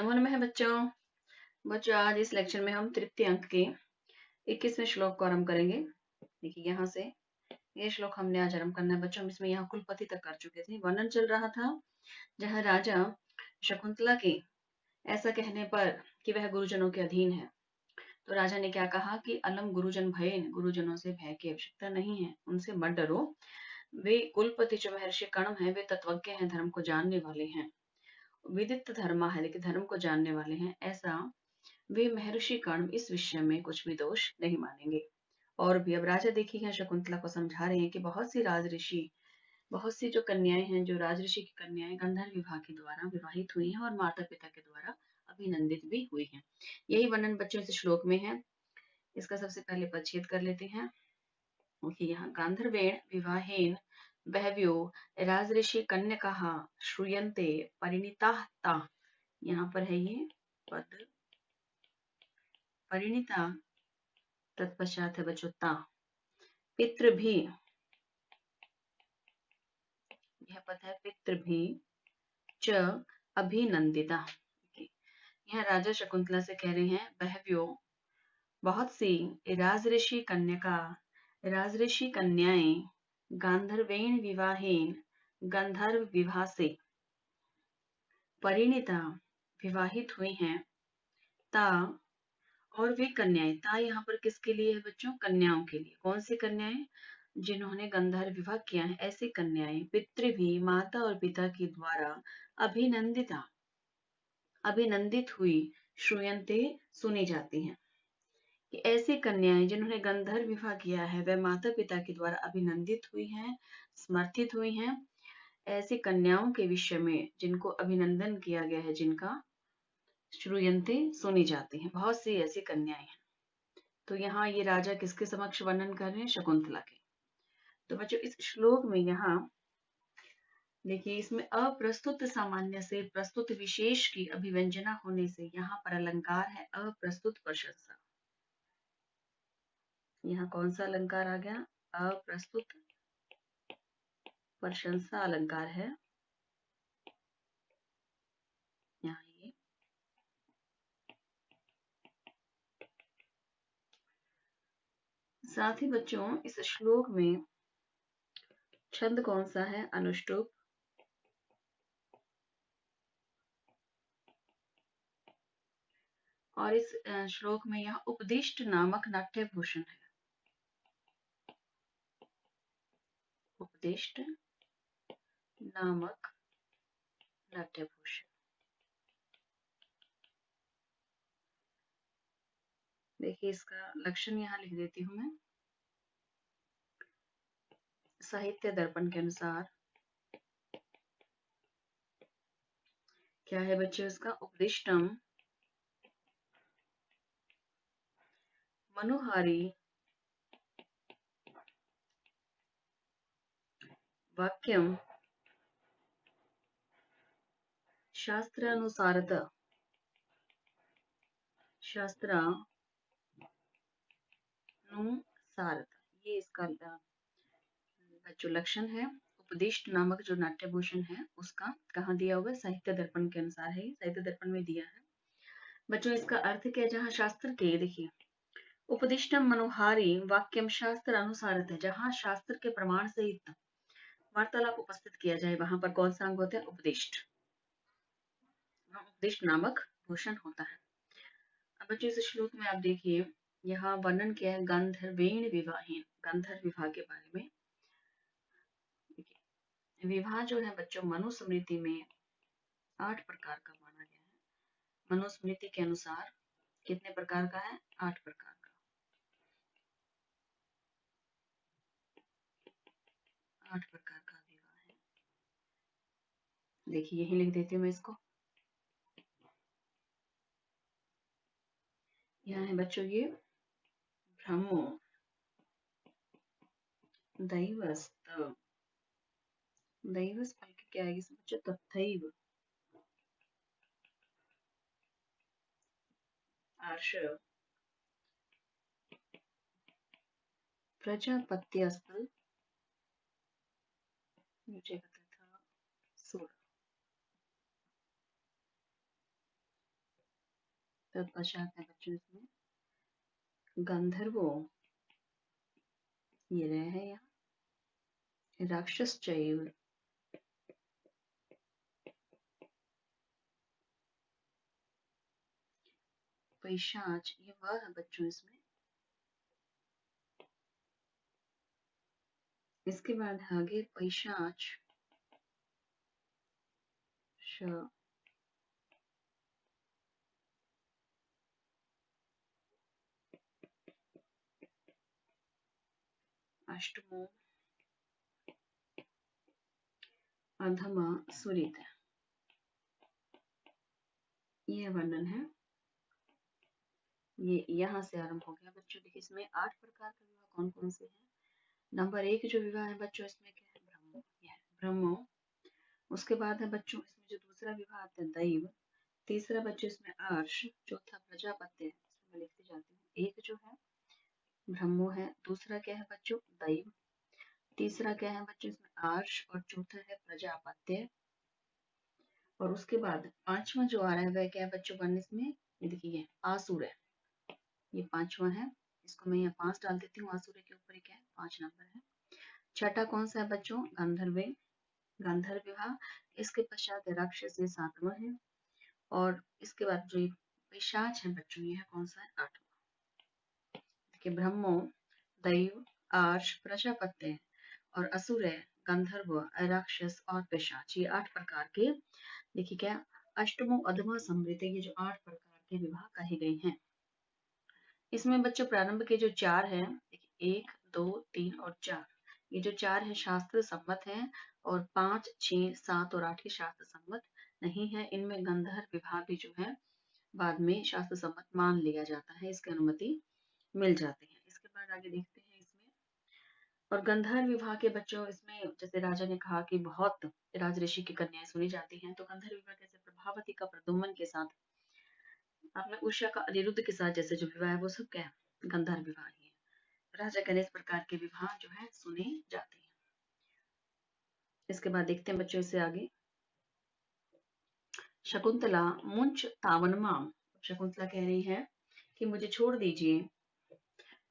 नमो नमः बच्चों। बच्चों आज इस लेक्चर में हम तृतीय अंक के 21वें श्लोक को आरंभ करेंगे। देखिए यहाँ से ये श्लोक हमने आज आरंभ करना है बच्चों। इसमें यहाँ कुलपति तक कर चुके थे। वर्णन चल रहा था जहाँ राजा शकुंतला के ऐसा कहने पर कि वह गुरुजनों के अधीन है, तो राजा ने क्या कहा कि अलम गुरुजन भयेन, गुरुजनों से भय की आवश्यकता नहीं है, उनसे मत डरो। वे कुलपति जो महर्षि कर्ण है वे तत्वज्ञ हैं, धर्म को जानने वाले हैं। विदित धर्मा है, लेकिन धर्म को जानने वाले हैं। ऐसा वे महर्षि कर्ण इस विषय में कुछ भी दोष नहीं मानेंगे। और भी अब राजा देखिए यहाँ शकुंतला को समझा रहे हैं कि बहुत सी राजऋषि, बहुत सी जो कन्याएं हैं, जो राजऋषि की कन्याएं गंधर्व विवाह के द्वारा विवाहित हुई हैं और माता पिता के द्वारा अभिनंदित भी हुई हैं। यही वर्णन बच्चों इस श्लोक में है। इसका सबसे पहले पदच्छेद कर लेते हैं। यहाँ गांधर्वेण विवाहेन बहव्यो राजऋषि कन्यकाः श्रूयन्ते परिणीताः ताः। यहाँ पर है ये पद परिणीता, तत्पश्चात है बच्चों ता। पितृभी, यह पद है पितृभी च अभिनंदिता। यह राजा शकुंतला से कह रहे हैं बहव्यो, बहुत सी राजऋषि कन्यका, राजऋषि कन्याएं गांधर्वेण विवाहेन, गंधर्व विवाह से परिणीता विवाहित हुई हैं। ता, और वे कन्याएं, ता यहाँ पर किसके लिए है बच्चों? कन्याओं के लिए। कौन सी कन्याएं? जिन्होंने गंधर्व विवाह किया है, ऐसी कन्याएं पितृ भी, माता और पिता के द्वारा अभिनंदिता, अभिनंदित हुई, श्रूयन्ते सुनी जाती हैं। कि ऐसी कन्याएं जिन्होंने गंधर्व विवाह किया है वह माता पिता के द्वारा अभिनंदित हुई हैं, समर्थित हुई हैं। ऐसी कन्याओं के विषय में जिनको अभिनंदन किया गया है, जिनका श्रूयन्ते सुनी जाती हैं, बहुत सी ऐसी कन्याएं हैं। तो यहाँ ये राजा किसके समक्ष वर्णन कर रहे हैं? शकुंतला के। तो बच्चों इस श्लोक में यहाँ देखिए, इसमें अप्रस्तुत सामान्य से प्रस्तुत विशेष की अभिव्यंजना होने से यहाँ पर अलंकार है अप्रस्तुत प्रशंसा। यहाँ कौन सा अलंकार आ गया? अप्रस्तुत प्रशंसा अलंकार है। यहाँ ये साथ ही बच्चों इस श्लोक में छंद कौन सा है? अनुष्टुप। और इस श्लोक में यहाँ उपदिष्ट नामक नाट्यभूषण है। उपदिष्ट नामक नाट्यभूषण। देखिए इसका लक्षण यहाँ लिख देती हूँ मैं। साहित्य दर्पण के अनुसार क्या है बच्चों इसका? उपदिष्टम मनोहारी वाक्यम शास्त्रानुसारत, शास्त्रानुसारत, ये इसका बच्चों लक्षण है। उपदिष्ट नामक जो नाट्यभूषण है उसका कहाँ दिया हुआ है? साहित्य दर्पण के अनुसार है, साहित्य दर्पण में दिया है। बच्चों इसका अर्थ क्या है? जहाँ शास्त्र के, देखिए उपदिष्टम मनोहारी वाक्यम शास्त्र अनुसारत है, जहाँ शास्त्र के प्रमाण सहित वार्तालाप उपस्थित किया जाए वहां पर कौन सा अंग होता है? उपदिष्ट। उपदिष्ट नामक भूषण होता है। अब बच्चों इस श्लोक में आप देखिए यहाँ वर्णन किया है गंधर्वेण विवाहेन, गंधर्व विवाह के बारे में। विवाह जो है बच्चों मनुस्मृति में 8 प्रकार का माना गया है। मनुस्मृति के अनुसार कितने प्रकार का है? 8 प्रकार का। 8 प्रकार का विवाह है। देखिए यही लिख देती हूँ मैं इसको। यहाँ है बच्चों ये ब्रह्मो दैवस्त, दैवस पल के क्या आएगी बच्चों? तथैव आर्ष प्रजापत्यस्त नीचे का था सुर। तत्पश्चात है बच्चों इसमें गंधर्वो, ये रहे हैं यहाँ, राक्षस चैव, पैशाच, ये वह है बच्चों इसमें। इसके बाद आगे पैशाच, श, अष्टमो, अधमा, सुरित, ये वर्णन है। ये यहाँ से आरंभ हो गया बच्चों। देखिए इसमें 8 प्रकार के विवाह कौन कौन से हैं। नंबर 1 जो विवाह है बच्चों इसमें क्या है, ब्रह्मो, ये है ब्रह्मो। उसके बाद है बच्चों इसमें जो दूसरा विवाह आता है दैव, तीसरा बच्चों इसमें आर्ष, चौथा प्रजापत्य, इसमें मैं लिखती जाती हूँ। एक जो है ब्रह्मो है, दूसरा क्या है बच्चों दैव, तीसरा क्या है बच्चों इसमें आर्ष, और चौथा है प्रजापत्य। और उसके बाद पांचवा जो आ रहा है वह क्या है बच्चों वर्ण इसमें, ये देखिए आसुर है, ये पांचवा है। इसको मैं यहाँ 5 डाल देती हूँ, आसुर के ऊपर क्या है 5 नंबर है। छठा कौन सा है बच्चों, गंधर्वे, गंधर्व विवाह। इसके पश्चात राक्षस, ये 7वां है। और इसके बाद जो पिशाच है बच्चों, ये है कौन सा है 8वां। देखिए ब्रह्मो, दैव, आर्ष, प्रजापत्य और असुर है, गंधर्व, राक्षस और पिशाच, ये 8 प्रकार के, देखिए क्या अष्टमो अधमा समृत, ये जो 8 प्रकार के विवाह कहे गए हैं। इसमें बच्चों प्रारंभ के जो 4 हैं, देखिए 1, 2, 3 और 4, ये जो 4 है शास्त्र सम्मत है, और 5, 6, 7 और 8 के शास्त्र सम्मत नहीं है। इनमें गंधर्व विवाह भी जो है बाद में शास्त्र सम्मत मान लिया जाता है, इसकी अनुमति मिल जाती है। इसके बाद आगे देखते हैं इसमें। और गंधर्व विवाह के बच्चों इसमें जैसे राजा ने कहा कि बहुत राज ऋषि की कन्याएं सुनी जाती हैं, तो गंधर्व विवाह कैसे प्रभावती का प्रद्युम्न के साथ, आपने उषा का अनिरुद्ध के साथ जैसे जो विवाह है वो सब क्या है गंधर्व विवाह ही है। राजा के इस प्रकार के विवाह जो है सुने जाते हैं। इसके बाद देखते हैं बच्चों इससे आगे, शकुंतला मुंच तावन माम, शकुंतला कह रही है कि मुझे छोड़ दीजिए।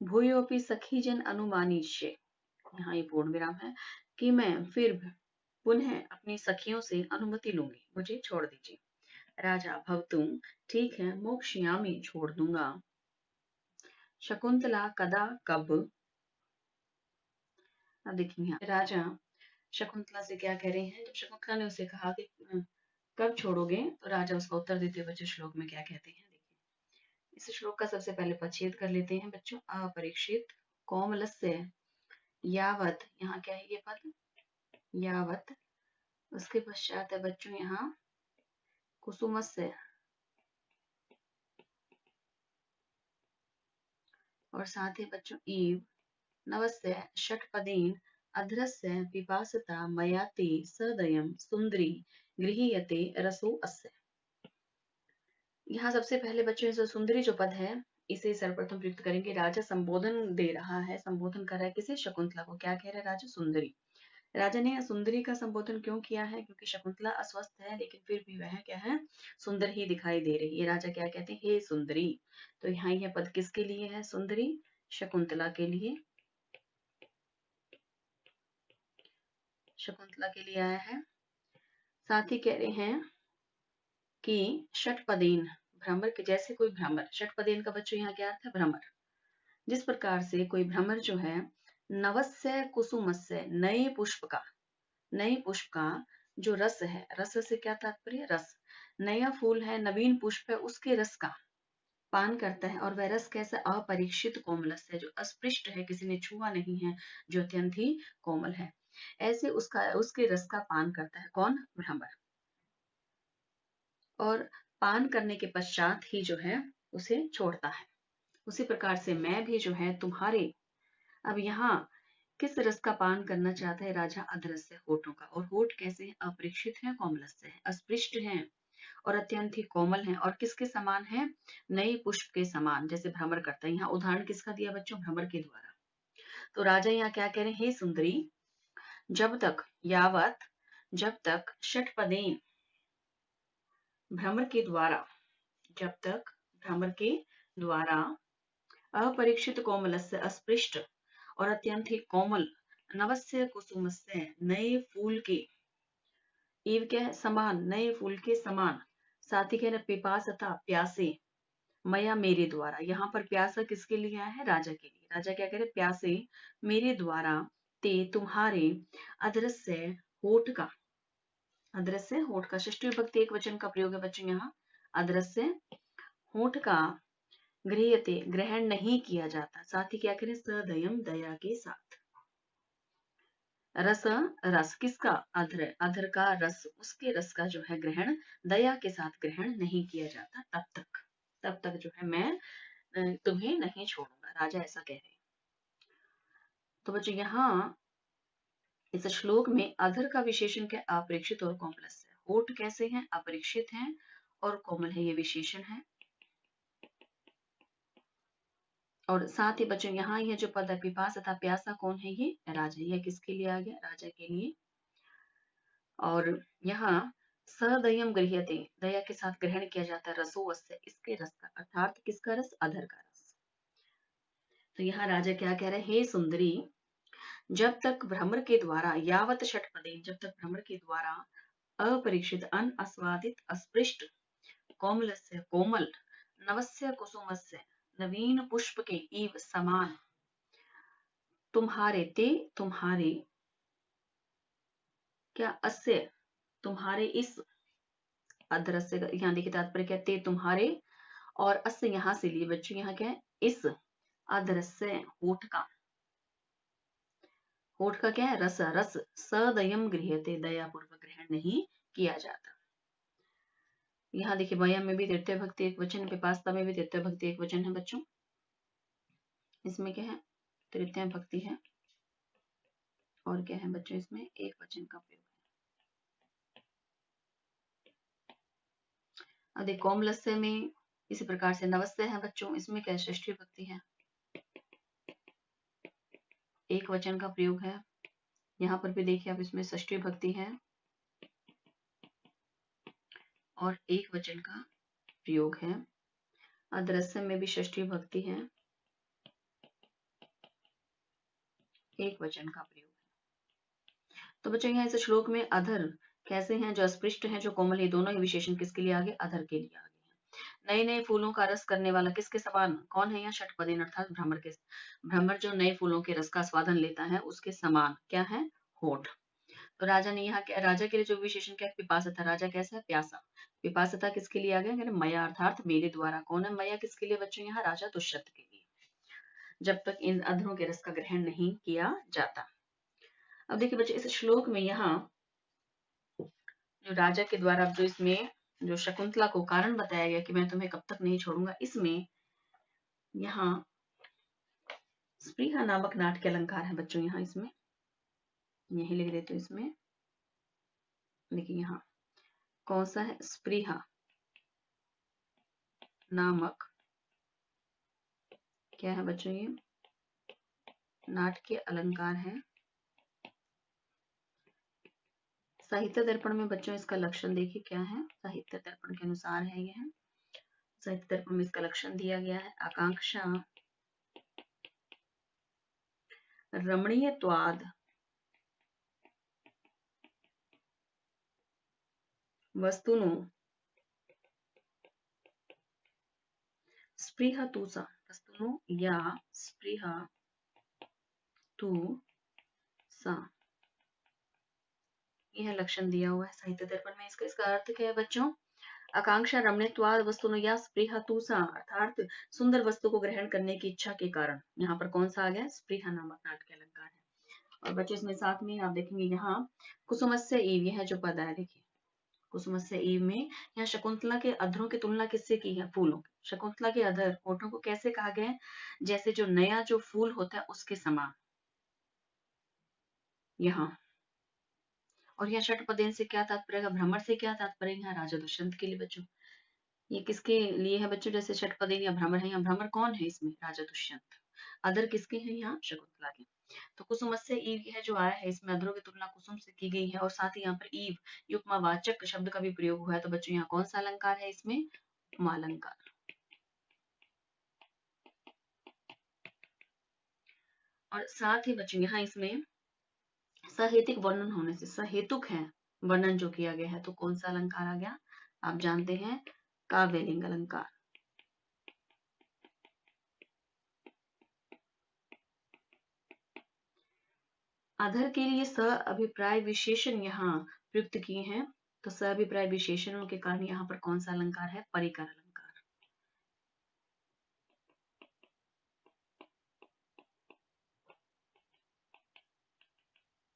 भूयोपि सखी जन अनुमानिष्ये, यहाँ ये पूर्ण विराम है, कि मैं फिर पुनः अपनी सखियों से अनुमति लूंगी, मुझे छोड़ दीजिए। राजा भवतुम, ठीक है मोक्षयामी, छोड़ दूंगा। शकुंतला कदा, कब। अब देखिए राजा शकुंतला से क्या कह रहे हैं, जब शकुंतला ने उसे कहा कि कब छोड़ोगे, तो राजा उसका उत्तर देते हुए श्लोक में क्या कहते हैं, देखिए इस श्लोक का सबसे पहले पच्छेद कर लेते हैं बच्चों। अपरीक्षित कोमलस्य यावत, यहाँ क्या है ये पद यावत। उसके पश्चात है बच्चों यहाँ कुसुमस्य, और साथ ही बच्चों ईव नवस्य षटपदीन अध्रस्य पिपासता मयाति सदयम सुंदरी गृहीयते रसो अस्य। यहाँ सबसे पहले बच्चों जो सुंदरी जो पद है इसे सर्वप्रथम प्रयुक्त करेंगे। राजा संबोधन दे रहा है, संबोधन कर रहा है किसे, शकुंतला को। क्या कह रहा है राजा, सुंदरी। राजा ने सुंदरी का संबोधन क्यों किया है, क्योंकि शकुंतला अस्वस्थ है, लेकिन फिर भी वह क्या है सुंदर ही दिखाई दे रही है। राजा क्या कहते हैं, हे सुंदरी। तो यहाँ यह पद किसके लिए है, सुंदरी शकुंतला के लिए, शकुंतला के लिए आया है। साथ ही कह रहे हैं कि षटपदेन, भ्रमर के जैसे कोई भ्रमर, षटपदेन का बच्चों यहाँ क्या अर्थ है, भ्रमर। जिस प्रकार से कोई भ्रमर जो है नवस्य कुसुमस्य, नए पुष्प का, नए पुष्प का जो रस है, रस से क्या तात्पर्य, रस, नया फूल है, नवीन पुष्प है, उसके रस का पान करता है। और वह रस कैसा, अपरीक्षित कोमल है, जो अस्पृष्ट है, किसी ने छुआ नहीं है, जो अत्यंत ही कोमल है, ऐसे उसका उसके रस का पान करता है कौन, भ्रमर। और पान करने के पश्चात ही जो है उसे छोड़ता है। उसी प्रकार से मैं भी जो है तुम्हारे, अब यहाँ किस रस का पान करना चाहता है राजा, अधरस, होठों का। और होठ कैसे हैं, अपरीक्षित है, कोमलस्य है, अस्पृष्ट है और अत्यंत ही कोमल है, और किसके समान है, नए पुष्प के समान, जैसे भ्रमर करता है। यहाँ उदाहरण किसका दिया बच्चों, भ्रमर के द्वारा। तो राजा यहाँ क्या कह रहे हैं, हे सुंदरी, जब तक यावत, जब तक षटपदेन, भ्रमर के द्वारा, जब तक भ्रमर के द्वारा अपरीक्षित कोमलस्य अस्पृष्ट और अत्यंत ही कोमल नवस्य कुसुमस्य नए फूल के इव क्या है समान, नए फूल के समान। साथ ही कह रहे पिपासता प्यासे मया मेरे द्वारा, यहाँ पर प्यासा किसके लिए आया है? राजा के लिए। राजा क्या कह रहे? प्यासे मेरे द्वारा ते तुम्हारे अदृश्य होठ का, अदृश्य होठ का षष्ठी विभक्ति एक वचन का प्रयोग है बच्चों यहाँ। अदृश्य होठ का गृह्यते ग्रहण नहीं किया जाता। साथ ही क्या करें? सदयम दया के साथ। रस रस किसका? अधर, अधर का रस, उसके रस का जो है ग्रहण दया के साथ ग्रहण नहीं किया जाता तब तक जो है मैं तुम्हें नहीं छोड़ूंगा, राजा ऐसा कह रहे हैं। तो बच्चों यहाँ इस श्लोक में अधर का विशेषण क्या? अपरीक्षित और कोमलस है। होठ कैसे हैं? अपरीक्षित हैं और कोमल है, ये विशेषण है। और साथ ही बच्चों यहाँ ये जो पद है पिपास तथा प्यासा कौन है? ये राजा। यह किसके लिए आ गया? राजा के लिए। और यहाँ सदयम गृह्यते दया के साथ ग्रहण किया जाता है रसो अस्य, इसके रस का, अर्थात किसका रस? अधर का रस। तो यहाँ राजा क्या कह रहे हैं? हे सुंदरी, जब तक भ्रमर के द्वारा यावत षटपदे, जब तक भ्रमर के द्वारा अपरीक्षित अनआस्वादित अस्पृष्ट कोमलस्य कोमल नवस्य कुसुमस्य नवीन पुष्प के इव समान तुम्हारे ते तुम्हारे क्या अस्य तुम्हारे इस अदृश्य, यहाँ देखिए तात्पर्य क्या? ते तुम्हारे और अस्य यहाँ से लिए बच्चों, यहाँ क्या है? इस अदृश्य होठ का, होठ का क्या है? रस, रस सदयम गृह्यते दयापूर्वक ग्रहण नहीं किया जाता। यहाँ देखिए वयम में भी तृतीय भक्ति एक वचन, पिपासता में भी तृतीय भक्ति एक वचन है बच्चों। इसमें क्या है? तृतीय भक्ति है और क्या है बच्चों? इसमें एक वचन का प्रयोग है। अब देखो कोमलस्य में इसी प्रकार से नवस्य है बच्चों, इसमें क्या? षष्ठी भक्ति है, एक वचन का प्रयोग है। यहाँ पर भी देखिए आप इसमें षष्ठी भक्ति है और एक वचन का प्रयोग है। अदृश्य में भी षष्ठी भक्ति है, एक वचन का प्रयोग है। तो बच्चों यहाँ इस श्लोक में अधर कैसे हैं? जो अस्पृष्ट हैं, जो कोमल, ये दोनों ही विशेषण किसके लिए आगे? अधर के लिए आगे हैं। नए नए फूलों का रस करने वाला किसके समान? कौन है यहाँ? षटपदीन अर्थात भ्रमर के, भ्रमर जो नए फूलों के रस का स्वादन लेता है उसके समान क्या है? होठ। तो राजा ने यहाँ राजा के लिए जो विशेषण क्या? पिपासा। राजा कैसा है? प्यासा। पिपासता किसके लिए आ गया? मया अर्थात मेरे द्वारा। कौन है मया? किसके लिए बच्चों? यहाँ राजा दुष्यंत के लिए, जब तक इन अधरों के रस का ग्रहण नहीं किया जाता। अब देखिए बच्चे इस श्लोक में यहाँ जो राजा के द्वारा जो इसमें जो शकुंतला को कारण बताया गया कि मैं तुम्हें कब तक नहीं छोड़ूंगा, इसमें यहाँ स्पृहा नामक नाट्य अलंकार है बच्चों। यहाँ इसमें यही लिख देते हो। इसमें देखिए यहाँ कौन सा है? स्पृहा नामक क्या है बच्चों? ये नाट्य अलंकार है। साहित्य दर्पण में बच्चों इसका लक्षण देखिए क्या है? साहित्य दर्पण के अनुसार है यह। साहित्य दर्पण में इसका लक्षण दिया गया है। आकांक्षा रमणीयत्वाद वस्तुनो स्पृहा तु सा, वस्तुनो या स्पृहा तु सा, यह लक्षण दिया हुआ है साहित्य दर्पण में। इसका अर्थ क्या है बच्चों? आकांक्षा रमणीयत्वाद वस्तुनो या स्पृहा तु सा, अर्थात सुंदर वस्तु को ग्रहण करने की इच्छा के कारण। यहाँ पर कौन सा आ गया? स्पृहा नामक नाट्य अलंकार है। और बच्चों इसमें साथ में आप देखेंगे यहाँ कुसुमस्य ईव, यह जो पद है देखिए कुसुमस्य ईव में यहाँ शकुंतला के अधरों की तुलना किससे की है? फूलों। शकुंतला के अधर होठों को कैसे कहा गया है? जैसे जो नया जो फूल होता है उसके समान यहाँ। और यहाँ षटपदेन से क्या तात्पर्य? भ्रमर से क्या तात्पर्य? यहाँ राजा दुष्यंत के लिए बच्चों। ये किसके लिए है बच्चों? जैसे षटपदेन या भ्रमर है, यहाँ भ्रमर कौन है इसमें? राजा दुष्यंत। अदर किसके हैं? यहाँ शकुंतला के। तो कुसुम से ईव यह जो आया है इसमें अधरों की तुलना कुसुम से की गई है और साथ ही यहाँ पर ईव ये उपमावाचक शब्द का भी प्रयोग हुआ है। तो बच्चों यहाँ कौन सा अलंकार है? इसमें उपमालंकार। और साथ ही बच्चों यहाँ इसमें सहेतिक वर्णन होने से सहेतुक है वर्णन जो किया गया है, तो कौन सा अलंकार आ गया? आप जानते हैं, काव्यलिंग अलंकार। अधर के लिए स अभिप्राय विशेषण यहाँ प्रयुक्त किए हैं, तो स अभिप्राय विशेषणों के कारण यहाँ पर कौन सा अलंकार है? परिकर अलंकार।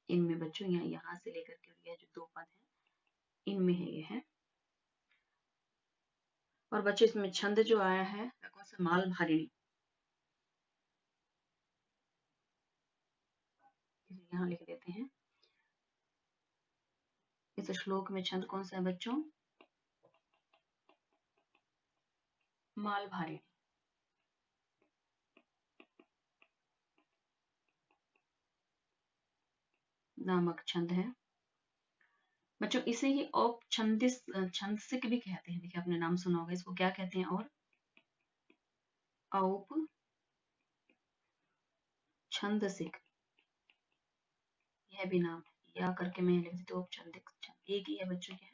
इनमें बच्चों यहाँ से लेकर के यह जो दो पद है इनमें है ये है। और बच्चों इसमें छंद जो आया है कौन सा? माल भारिणी। यहाँ लिख देते हैं, इस श्लोक में छंद कौन सा है बच्चों? माल भारिणी नामक छंद है बच्चों। इसे ही औपछंदिस छंदसिक भी कहते हैं। देखिए आपने नाम सुना होगा, इसको क्या कहते हैं? और औपछंदसिक, यह भी नाम है। या करके मैं लिख देती हूँ, औपछंदिक छंद एक ही है बच्चों के।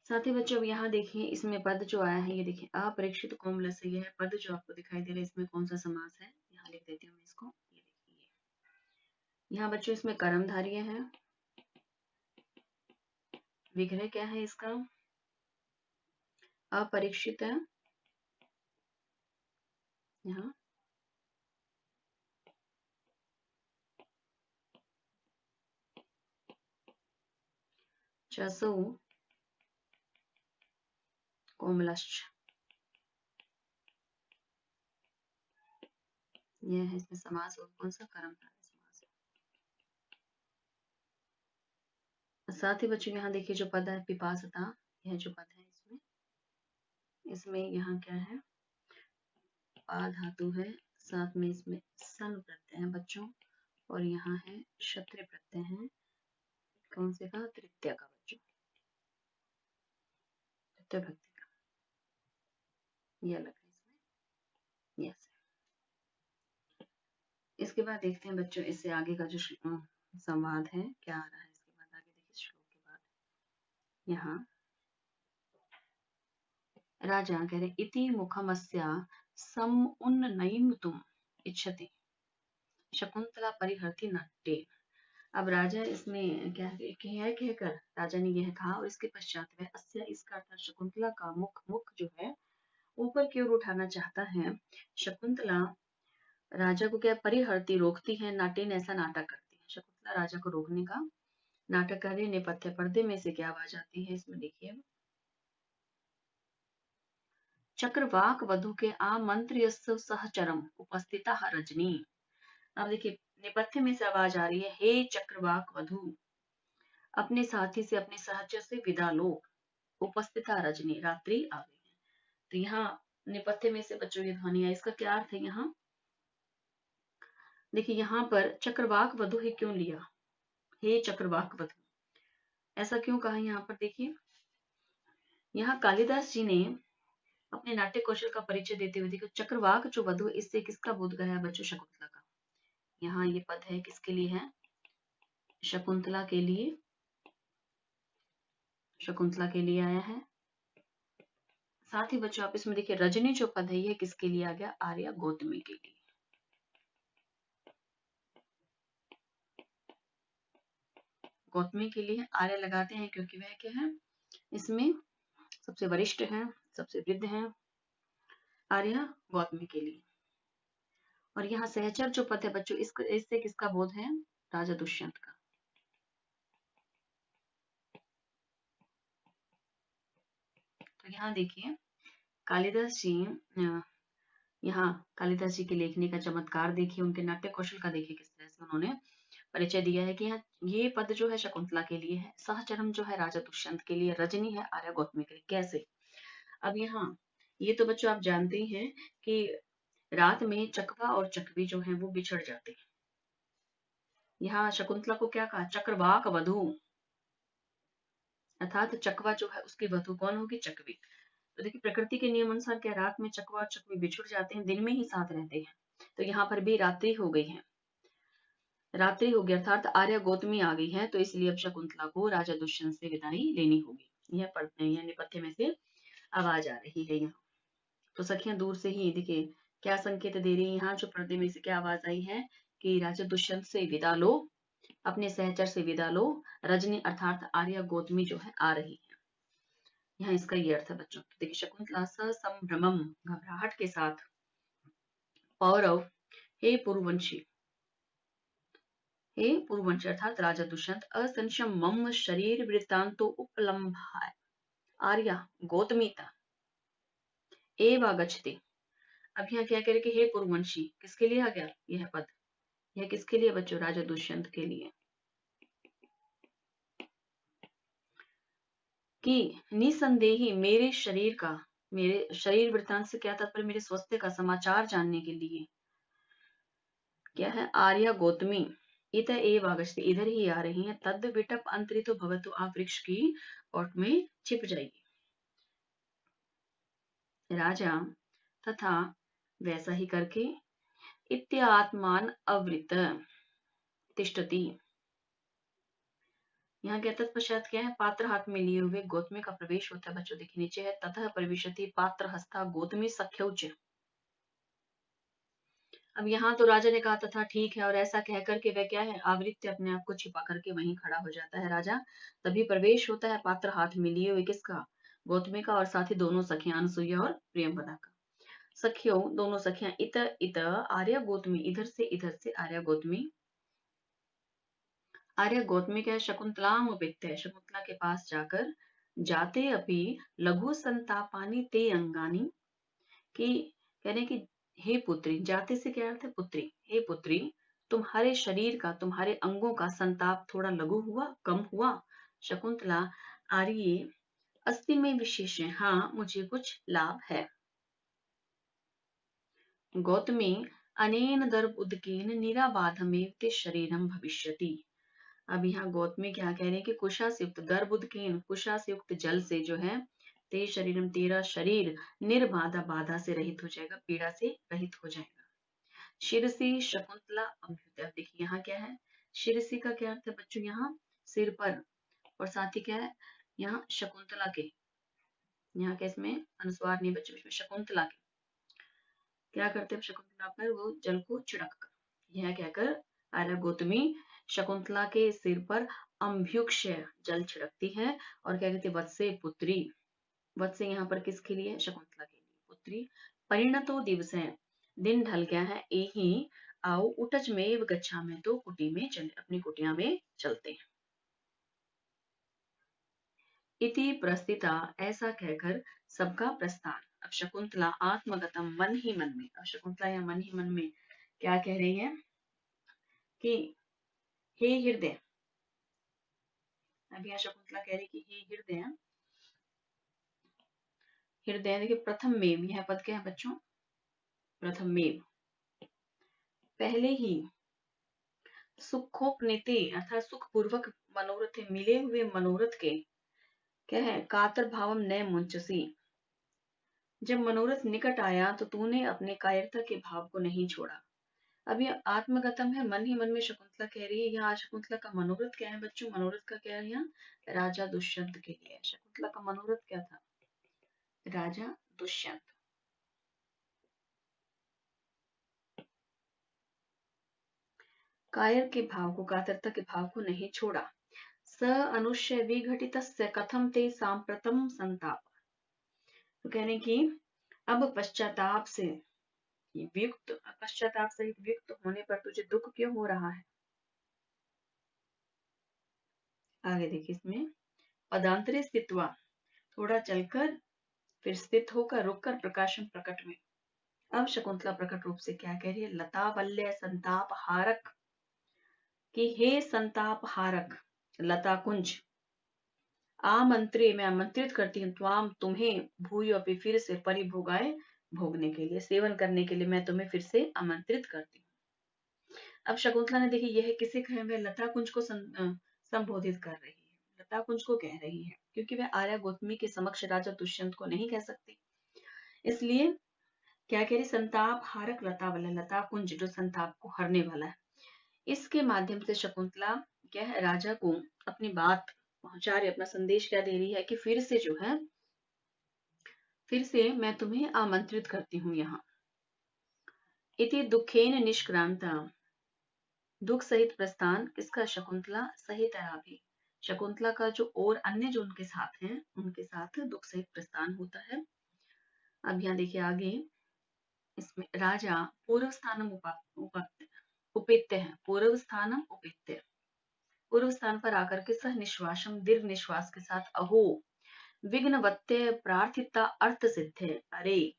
साथ ही बच्चों अब यहाँ देखिए, इसमें पद जो आया है ये देखिए, अपरीक्षित कोमल से, यह पद जो आपको दिखाई दे रहा है इसमें कौन सा समास है? यहाँ लिख देती हूँ मैं इसको, ये देखिए यहाँ बच्चों इसमें कर्मधारय है। विग्रह क्या है इसका? अपरीक्षित है। यहाँ चसौ कोमलश्च, यह है इसमें समास। और कौन सा? कर्मधारय समास है। साथ ही बच्चों यहाँ देखिए जो पद है पिपासता, यह जो पद है इसमें यहाँ क्या है? पा धातु है, साथ में इसमें सन प्रत्यय है बच्चों, और यहाँ है क्षत्रिय प्रत्यय है। कौन से का? तृतीय का बच्चों, तृतीय भक्ति का, ये अलग है इसमें। यस। इसके बाद देखते हैं बच्चों इससे आगे का जो संवाद है क्या आ रहा है इसके बाद। आगे देखिए श्लोक के बाद यहाँ राजा कह रहे इति मुखमस्या सम उन्नयितुम इच्छति शकुंतला परिहर्ति नाट्ये। अब राजा इसमें क्या कहकर राजा ने यह कहा, और इसके पश्चात वह अस्या, इसका अर्थात शकुंतला का मुख जो है ऊपर की ओर उठाना चाहता है। शकुंतला राजा को क्या परिहर्ती, रोकती है, नाट्यन ऐसा नाटक करती है। शकुंतला राजा को रोकने का नाटक कर रही। नेपथ्य पर्दे में से क्या आवाज आती है इसमें देखिए, चक्रवाक वधु के आमंत्र्य सहचरम उपस्थिता रजनी। अब देखिए नेपथ्य में से आवाज आ रही है, हे चक्रवाक वधु, अपने साथी से, अपने सहचर से विदा लो। उपस्थिता रजनी, रात्रि आ गई है। तो यहाँ नेपथ्य में से बच्चों की ध्वनि है, इसका क्या अर्थ है? यहाँ देखिए यहाँ पर चक्रवाक वधु ही क्यों लिया? हे चक्रवाक वधु, ऐसा क्यों कहा? यहाँ पर देखिए, यहाँ कालिदास जी ने अपने नाट्य कौशल का परिचय देते हुए देखो, चक्रवाक जो वधु, इससे किसका बोध गया है बच्चों? शकुंतला का। यहाँ ये पद है किसके लिए है? शकुंतला के लिए, शकुंतला के लिए आया है। साथ ही बच्चों आप इसमें देखिए रजनी जो पद है ये किसके लिए आ गया? आर्या गौतमी के लिए। गौतमी के लिए आर्य लगाते हैं क्योंकि वह क्या है? इसमें सबसे वरिष्ठ है, सबसे वृद्ध है, आर्य गौतमी के लिए। और यहाँ सहचर जो पद है बच्चों, इससे किसका बोध है? राजा दुष्यंत का। तो यहाँ देखिए कालिदास जी, यहाँ कालिदास जी के लेखनी का चमत्कार देखिए, उनके नाट्य कौशल का देखिए किस तरह से उन्होंने परिचय दिया है कि यहाँ ये पद जो है शकुंतला के लिए है, सहचरम जो है राजा दुष्यंत के लिए, रजनी है आर्या गौतमी के लिए। कैसे? अब यहाँ ये तो बच्चों आप जानते ही हैं कि रात में चकवा और चकवी जो है वो बिछड़ जाते हैं। यहाँ शकुंतला को क्या कहा? चक्रवाक वधु, अर्थात चकवा जो है उसकी वधु कौन होगी? चकवी। तो देखिए प्रकृति के नियम अनुसार क्या रात में चकवा और चकवी बिछुड़ जाते हैं, दिन में ही साथ रहते हैं। तो यहाँ पर भी रात्रि हो गई है, रात्रि हो गई अर्थात आर्या गौतमी आ गई है, तो इसलिए अब शकुंतला को राजा दुष्यंत से विदाई लेनी होगी। यह पढ़ते हैं, नेपथ्य में से आवाज आ रही है यहाँ। तो सखियां दूर से ही देखिए क्या संकेत दे रही है यहाँ, जो पर्दे में से क्या आवाज आई है कि राजा दुष्यंत से विदा लो, अपने सहचर से विदा लो, रजनी अर्थात आर्या गौतमी जो है आ रही है। यहाँ इसका ये अर्थ है बच्चों। तो देखिए शकुंतला ससंभ्रमम घबराहट के साथ, पौरव हे पूर्ववंशी, हे पूर्ववंशी अर्थात राजा दुष्यंत, असंशम मम शरीर वृत्तांतो उपलम्भाय आर्या गौतमीता एवागच्छति। अब यहाँ क्या कह रहे कि हे पूर्ववंशी, किसके लिए आ गया यह पद, यह किसके लिए बच्चों, राजा दुष्यंत के लिए, कि निसंदेही मेरे शरीर का, मेरे शरीर वृत्तांत से क्या तात्पर्य, मेरे स्वास्थ्य का समाचार जानने के लिए क्या है, आर्या गौतमी इत एव आगच्छति, इधर ही आ रही है, तद विटप अंतरितो भवतु, आप वृक्ष की ओट में छिप जाइए। राजा तथा वैसा ही करके इत्यात्मान अवृत तिष्ठति, यहाँ क्या तत्पश्चात क्या है, पात्र हाथ में लिए हुए गौतमी का प्रवेश होता है बच्चों। देखिए नीचे है ततः प्रविशति पात्र हस्ता गौतमी सख्यौच। अब यहाँ तो राजा ने कहा तथा ठीक है, और ऐसा कह करके वह क्या है, आवृत्य अपने आप को छिपा करके वहीं खड़ा हो जाता है राजा। तभी प्रवेश होता है पात्र हाथ में लिए हुए किसका, गौतमी का, और साथ ही दोनों सखियां अनसुईया और प्रियंवदा का। सखियों दोनों सखियां इत इत आर्या गौतमी, इधर से आर्या गौतमी, आर्य गौतमी क्या है, शकुंतलाम उपैक्त्य है, शकुंतला के पास जाकर, जाते अपि लघु संतापानी ते अंगानी, कि कह रहे कि हे पुत्री, जाते से क्या अर्थ है पुत्री, हे पुत्री तुम्हारे शरीर का, तुम्हारे अंगों का संताप थोड़ा लघु हुआ, कम हुआ। शकुंतला आर्य अस्ति में विशेष है, हाँ मुझे कुछ लाभ है। गौतमी अनेन दर्भ उदकेन निराबाधमेव ते शरीरम भविष्यति। अब यहाँ गौतमी क्या कह रहे हैं कि कुशा से युक्त गर्भुदकेन, कुशा से युक्त जल से जो है, ते शरीरम तेरा शरीर निर्बाधा, बाधा से रहित हो जाएगा, पीड़ा से रहित हो जाएगा। शिरसी शकुंतला अभ्युदय, देखिए यहाँ क्या है, शिरसी का क्या अर्थ है बच्चों, यहाँ सिर पर, और साथ ही क्या है यहाँ शकुंतला के, यहाँ के इसमें अनुस्वार नहीं बच्चों, इसमें शकुंतला के क्या करते हैं, शकुंतला पर वो जल को छिड़क कर, यह कहकर आर्या गौतमी शकुंतला के सिर पर अम्भ्युक्ष जल छिड़कती है, और क्या कहती है, वत्से पुत्री, वत्से यहाँ पर किसके लिए, शकुंतला के लिए, पुत्री परिणतो दिवस है, दिन ढल गया है, एही आओ उटज में गच्छा में, तो कुटी में चले, अपनी कुटिया में चलते हैं। इति प्रस्थिता, ऐसा कहकर सबका प्रस्थान। अब शकुंतला आत्मगतम, मन ही मन में, अब शकुंतला या मन ही मन में क्या कह रही है कि हे हृदय, अब यहाँ शकुंतला कह रही कि हे हृदय, हृदय देखिए प्रथम में, यह पद क्या है बच्चों, प्रथम में, पहले ही, सुखोपनीति अर्थात सुख पूर्वक मनोरथ, मिले हुए मनोरथ के क्या है, कातर भावम नय मुंचसी, जब मनोरथ निकट आया तो तूने अपने कायरता के भाव को नहीं छोड़ा। अब ये आत्मगतम है, मन ही मन में शकुंतला कह रही है। यहाँ शकुंतला का मनोरथ क्या है बच्चों, मनोरथ का क्या है यहाँ, राजा दुष्यंत के लिए। शकुंतला का मनोरथ क्या था, राजा दुष्यंत। कायर के भाव को, कातरता के भाव को नहीं छोड़ा। स अनुष्य विघटित कथम ते सांप्रतम संताप, तो कहने की अब पश्चाताप से युक्त, पश्चाताप सहित युक्त होने पर तुझे दुख क्यों हो रहा है। आगे देखिए इसमें, पदांतरे स्थित्वा, थोड़ा चलकर फिर स्थित होकर रुककर प्रकाशम प्रकट में। अब शकुंतला प्रकट रूप से क्या कह रही है, लता वल्य संताप हारक, कि हे संताप हारक लता कुंज, आमंत्रे मैं आमंत्रित करती हूँ, त्वाम तुम्हें, भूय अपि फिर से, परिभोगाए भोगने के लिए, सेवन करने के लिए मैं तुम्हें फिर से आमंत्रित करती हूँ। अब शकुंतला ने देखी यह किसे कहे, वह लता कुंज को संबोधित कर रही है। लताकुंज को कह रही है, क्योंकि वह आर्या गौतमी के समक्ष राजा दुष्यंत को नहीं कह सकती। इसलिए क्या कह रही, संताप हारक लता वाला लताकुंज जो संताप को हरने वाला है, इसके माध्यम से शकुंतला क्या है, राजा को अपनी बात पहुंचा रही, अपना संदेश क्या दे रही है कि फिर से जो है, फिर से मैं तुम्हें आमंत्रित करती हूँ यहाँ। इति दुखेन निष्क्रांता, दुख सहित प्रस्थान किसका, शकुंतला सहित भी, शकुंतला का जो और अन्य जो उनके साथ हैं उनके साथ दुख सहित प्रस्थान होता है। अब यहाँ देखिए आगे, इसमें राजा पूर्व स्थानम उपेत्य है, पूर्व स्थानम उपेत्य, पूर्व स्थान पर आकर के सह निश्वासम दीर्घ निश्वास के साथ अहो विघ्नवत्य प्रार्थिता अर्थ सिद्धे, अरे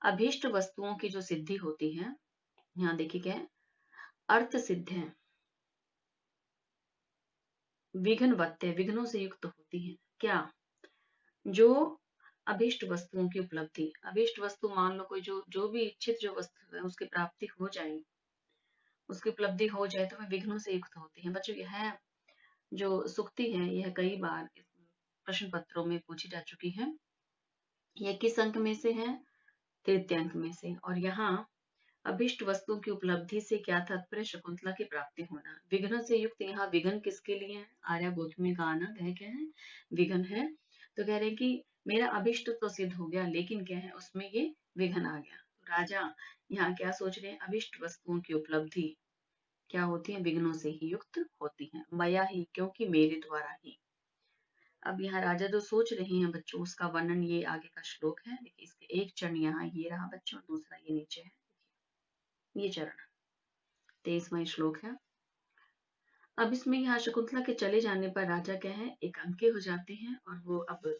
अभीष्ट वस्तुओं की जो सिद्धि होती है, यहाँ देखिए क्या है, अर्थ सिद्ध है, विघ्नवत्य विघ्नों से युक्त होती है, क्या, जो अभीष्ट वस्तुओं की उपलब्धि, अभीष्ट वस्तु मान लो कोई जो जो भी इच्छित जो वस्तु है उसकी प्राप्ति हो जाए, उसकी उपलब्धि हो जाए, तो वह विघ्नों से युक्त होती है। बच्चों यह जो सुक्ति है यह कई बार प्रश्न पत्रों में पूछी जा चुकी है। यह किस अंक में से है, तृतीय अंक में से। और यहाँ अभिष्ट वस्तु की उपलब्धि से क्या तात्पर्य, शकुंतला की प्राप्ति होना। विघ्न से युक्त, यहाँ विघ्न किसके लिए है, आर्या गौतमी का आना है, क्या है, विघ्न है। तो कह रहे हैं कि मेरा अभिष्ट तो सिद्ध हो गया, लेकिन क्या है उसमें ये विघ्न आ गया। तो राजा यहाँ क्या सोच रहे हैं, अभिष्ट वस्तुओं की उपलब्धि क्या होती है, विघ्नों से ही युक्त होती है, मया ही, क्योंकि मेरे द्वारा ही। अब यहाँ राजा जो सोच रहे हैं बच्चों, उसका वर्णन ये आगे का श्लोक है। देखिए इसके एक चरण यहाँ ये रहा बच्चों, दूसरा ये नीचे है, ये चरण 23वां श्लोक है। अब इसमें यहाँ शकुंतला के चले जाने पर राजा क्या है, एकांकी हो जाते हैं, और वो अब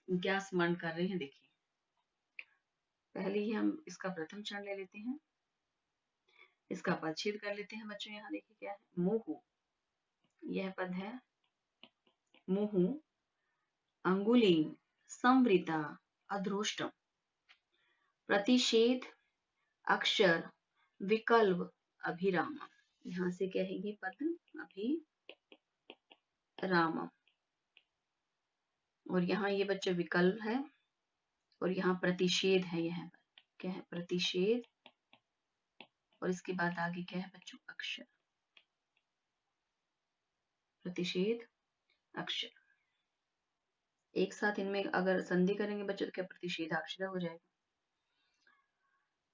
क्या स्मरण कर रहे हैं। देखिए पहले ही हम इसका प्रथम चरण ले लेते हैं, इसका पदच्छेद कर लेते हैं बच्चों। यहाँ देखिए क्या है, मुहु, यह पद है, मुहु अंगुली संवृता अधरोष्टम प्रतिषेध अक्षर विकल्प अभिराम। यहाँ से क्या है ये पद, अभिराम, और यहाँ ये बच्चे विकल्प है, और यहाँ प्रतिषेध है, यह क्या है, प्रतिषेध, और इसके बाद आगे क्या है बच्चों, अक्षर, प्रतिषेध अक्षर। एक साथ इनमें अगर संधि करेंगे बच्चों तो क्या प्रतिषेध अक्षर हो जाएगा।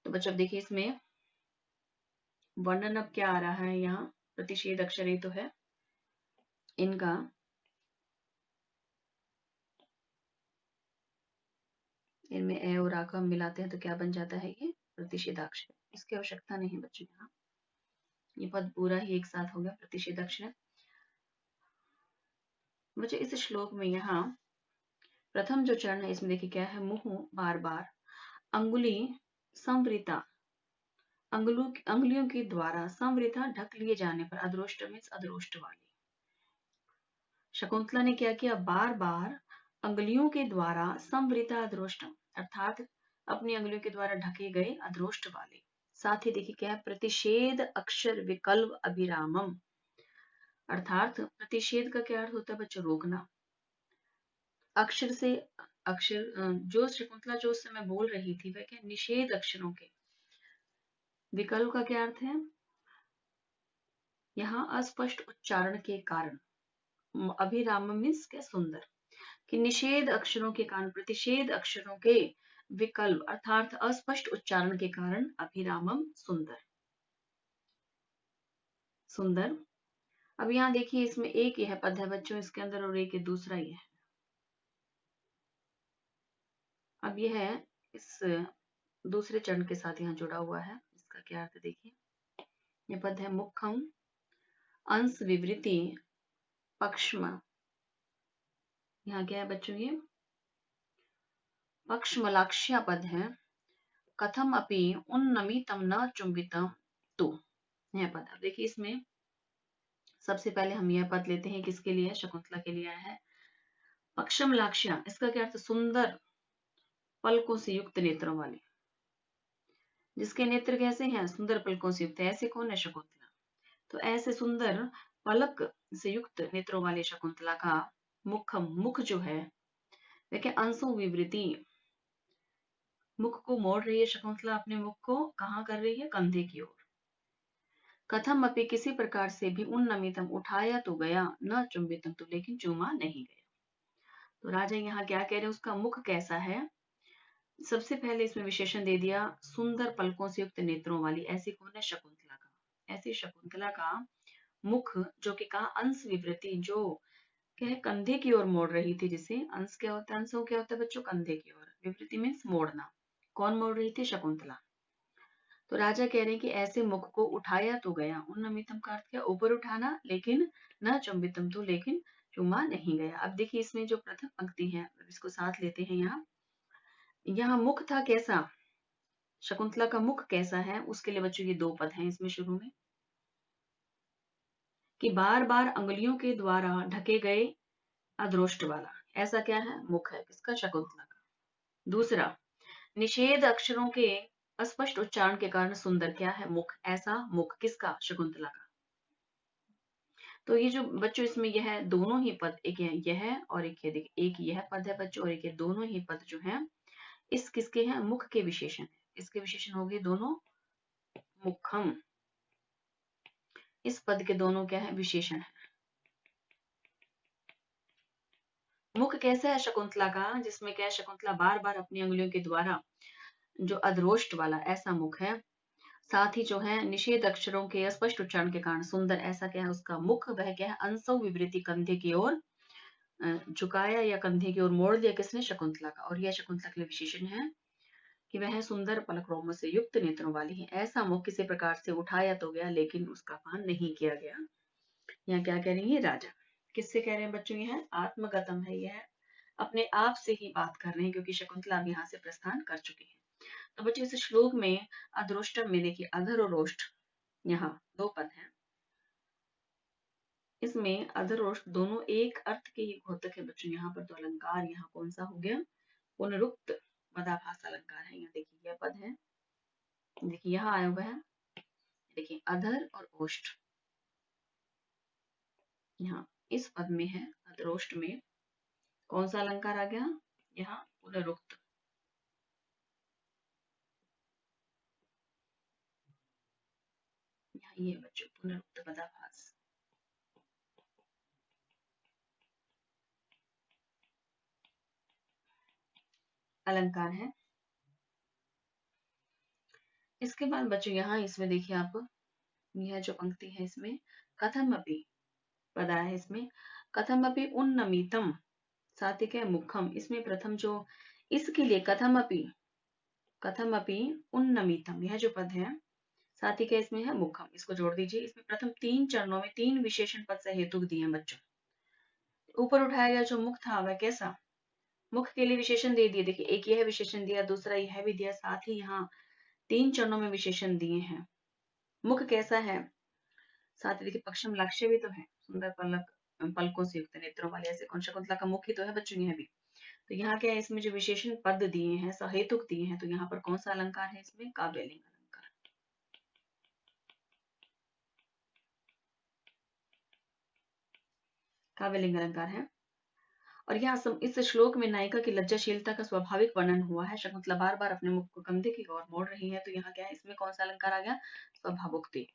तो बच्चों अब देखिए इसमें वर्णन अब क्या आ रहा है, यहाँ प्रतिषेध अक्षर ही तो है, इनका इनमें ए और आ का हम मिलाते हैं तो क्या बन जाता है, ये प्रतिषेधाक्षर। इसकी आवश्यकता नहीं है बच्चों, यहाँ ये पद पूरा ही एक साथ हो गया प्रतिषेधाक्षर। मुझे इस श्लोक में यहाँ प्रथम जो चरण है इसमें देखिए क्या है, मुंह बार बार, अंगुली संवृता, अंगुलियों के द्वारा, संवृता ढक लिए जाने पर, अदृष्ट मीन्स अदृष्ट वाली। शकुंतला ने क्या किया, बार बार अंगुलियों के द्वारा, संवृता अदृष्ट अर्थात अपनी अंगुलियों के द्वारा ढके गए अदृष्ट वाले। साथ ही देखिए क्या है, प्रतिषेध अक्षर विकल्प अभिरामम, अर्थात प्रतिषेध का क्या अर्थ होता है बच्चों, रोकना। अक्षर से अक्षर जो शकुंतला जो उस समय बोल रही थी वह क्या, निषेध अक्षरों के। विकल्प का क्या अर्थ है, यहाँ अस्पष्ट उच्चारण के कारण, अभिराम मीन्स क्या, सुंदर, कि निषेध अक्षरों के कारण, प्रतिषेध अक्षरों के विकल्प अर्थात अस्पष्ट उच्चारण के कारण, अभिरामम सुंदर, सुंदर। अब यहाँ देखिए इसमें एक यह पद है बच्चों इसके अंदर, और एक दूसरा ही है। अब यह है इस दूसरे चरण के साथ यहाँ जुड़ा हुआ है, इसका क्या अर्थ देखिए, यह पद है मुखम अंश विवृति पक्षम, यहाँ क्या है बच्चों, ये पक्षमलाक्ष्या पद है, कथम अपि उन्नमितम न चुंबितम तो, यह पद। अब देखिए इसमें सबसे पहले हम यह पद लेते हैं, किसके लिए, शकुंतला के लिए आया है। पक्षमलाक्ष्या, इसका क्या अर्थ, सुंदर पलकों से युक्त नेत्रों वाली, जिसके नेत्र कैसे हैं, सुंदर पलकों से युक्त, ऐसे कौन है, शकुंतला। तो ऐसे सुंदर पलक से युक्त नेत्रों वाली शकुंतला का मुखम, मुख जो है देखिए अंशों विवृति, मुख को मोड़ रही है शकुंतला, अपने मुख को कहाँ कर रही है, कंधे की ओर। कथम अपि, किसी प्रकार से भी उन्नमितम, उठाया तो गया, न चुंबितम, तो लेकिन चूमा नहीं गया। तो राजा यहाँ क्या कह रहे हैं, उसका मुख कैसा है। सबसे पहले इसमें विशेषण दे दिया, सुंदर पलकों से युक्त नेत्रों वाली। ऐसी कौन है, शकुंतला का। ऐसी शकुंतला का मुख जो कि कहा अंश विवृति, जो क्या है कंधे की ओर मोड़ रही थी। जिसे अंश क्या होता है, अंशों क्या होता है बच्चों, कंधे की ओर। विवृति मीन्स मोड़ना। कौन मोड़ रही थी, शकुंतला। तो राजा कह रहे हैं कि ऐसे मुख को उठाया तो गया, उन्नमितम का अर्थ क्या, ऊपर उठाना, लेकिन न चुंबितम, तो लेकिन चुमा नहीं गया। अब देखिए इसमें जो प्रथम पंक्ति है, इसको साथ लेते हैं। यहाँ मुख था कैसा, शकुंतला का मुख कैसा है, उसके लिए बच्चों ये दो पद हैं इसमें शुरू में, कि बार बार अंगुलियों के द्वारा ढके गए अदृष्ट वाला। ऐसा क्या है, मुख है किसका, शकुंतला का। दूसरा, निषेध अक्षरों के अस्पष्ट उच्चारण के कारण सुंदर, क्या है, मुख। ऐसा मुख किसका, शकुंतला का। तो ये जो बच्चों इसमें यह दोनों ही पद, एक यह और एक ये, देखिए एक यह पद है बच्चों और एक ये, दोनों ही पद जो है इस किसके हैं, मुख के विशेषण है। इसके विशेषण हो गए दोनों मुखम, इस पद के दोनों क्या है, विशेषण है। मुख कैसा है शकुंतला का, जिसमें क्या है, शकुंतला बार बार अपनी उंगलियों के द्वारा, जो अधरोष्ट वाला ऐसा मुख है। साथ ही जो है निषेध अक्षरों के स्पष्ट उच्चारण के कारण सुंदर, ऐसा क्या है उसका मुख। वह क्या है, अंशो विवृति, कंधे की ओर झुकाया या कंधे की ओर मोड़ दिया किसने, शकुंतला का। और यह शकुंतला के लिए विशेषण है कि वह सुंदर पलक रोमों से युक्त नेत्रों वाली है। ऐसा मुख किसी प्रकार से उठाया तो गया, लेकिन उसका पान नहीं किया गया। यहाँ क्या कह रही है राजा, किससे कह रहे हैं बच्चों, यह आत्मगतम है, यह अपने आप से ही बात कर रहे हैं, क्योंकि शकुंतला अब यहाँ से प्रस्थान कर चुकी है। तो बच्चों इस श्लोक में अधरोष्टम में देखिए अधर और रोष्ट, यहाँ दो पद हैं। इसमें अधर और दोनों एक अर्थ के ही घोतक है बच्चों। यहाँ पर तो अलंकार यहाँ कौन सा हो गया, पुनरुक्त मदाभास अलंकार है। यहाँ देखिए यह पद है, देखिए यहाँ आया हुआ है, देखिए अधर और ओष्ठ। यहाँ इस पद में है, अधरोष्ट में कौन सा अलंकार आ गया, यहाँ पुनरुक्त। यहाँ ये बच्चों पुनरुक्त पदाभास अलंकार है। इसके बाद बच्चों यहाँ इसमें देखिए आप, यह जो पंक्ति है इसमें कथम अपि पद आया है, इसमें कथम अपि उन्नमितम, सात्विक है मुखम। इसमें प्रथम जो इसके लिए कथम अपि उन्नमितम, यह जो पद है सात्विक है, इसमें है मुखम, इसको जोड़ दीजिए। इसमें प्रथम तीन चरणों में तीन विशेषण पद से हेतुक दिए हैं बच्चों। ऊपर उठाया गया जो मुख था वह कैसा, मुख के लिए विशेषण दे दिए। देखिए एक यह विशेषण दिया, दूसरा यह भी दिया, साथ ही यहाँ तीन चरणों में विशेषण दिए हैं। मुख कैसा है, साथ ही देखिए पक्षम लक्ष्य भी तो है, सुंदर पलकों से युक्त नेत्रों वाले, ऐसे कौन, शकुंतला का मुख ही तो है बच्चों यह भी। तो यहाँ क्या है, इसमें जो विशेषण पद दिए हैं, सहेतुक दिए हैं, तो यहाँ पर कौन सा अलंकार है, इसमें काव्यलिंग अलंकार। काव्यलिंग अलंकार है। और यहाँ इस श्लोक में नायिका की लज्जाशीलता का स्वाभाविक वर्णन हुआ है। शकुंतला बार बार अपने मुख को कंधे की ओर मोड़ रही है, तो यहाँ क्या है, इसमें कौन सा अलंकार आ गया, स्वभावोक्ति।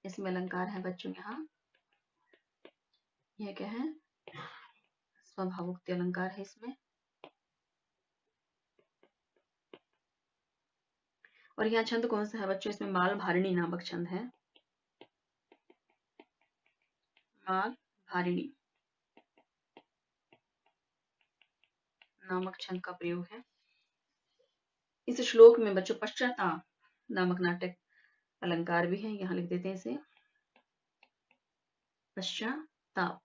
इसमें अलंकार है बच्चों, यहाँ यह क्या है, स्वभावोक्ति अलंकार है इसमें। और यहाँ छंद कौन सा है बच्चों, इसमें माल भारिणी नामक छंद है, माल भारिणी नामक छंद का प्रयोग है। इस श्लोक में बच्चों पश्चाताप नामक नाटक अलंकार भी है, यहाँ लिख देते हैं इसे, पश्चाताप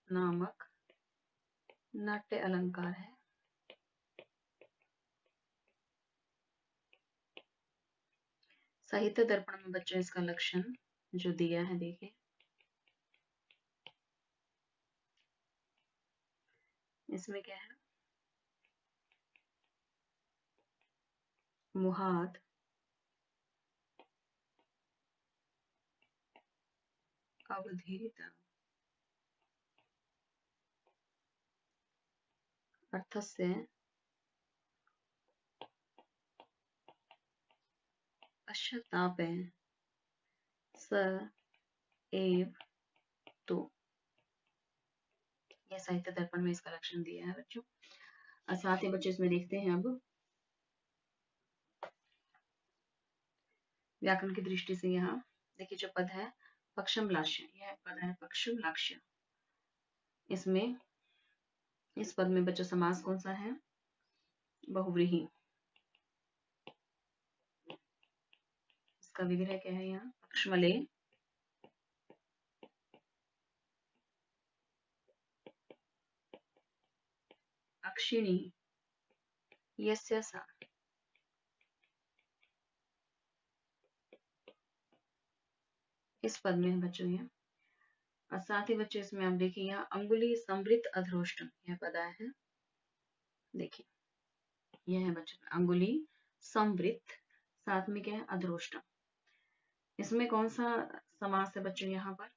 नामक नाट्य अलंकार है। साहित्य दर्पण में बच्चों इसका लक्षण जो दिया है देखिए, इसमें क्या है, मुहाद अवधीरिता अर्थस्य पश्चातापे स एव तो। यह साहित्य दर्पण में इसका लक्षण दिया है बच्चों। और साथ ही बच्चों इसमें देखते हैं अब व्याकरण की दृष्टि से। यहाँ देखिए जो पद है पक्षम लाक्ष्य, यह पद है पक्षम लाक्ष्य। इसमें इस पद में बच्चों समास कौन सा है? बहुव्रीहि। इसका विग्रह क्या है? यहाँ पक्षमले अक्षिणी यस्य सा। इस पद में है बच्चों ये। और साथ ही बच्चों इसमें आप देखिए यहाँ अंगुली संवृत अधरोष्टम, यह पद आया है। देखिए यह है बच्चों अंगुली संवृत, साथ में क्या है? अधरोष्टम। इसमें कौन सा समास है बच्चों? यहाँ पर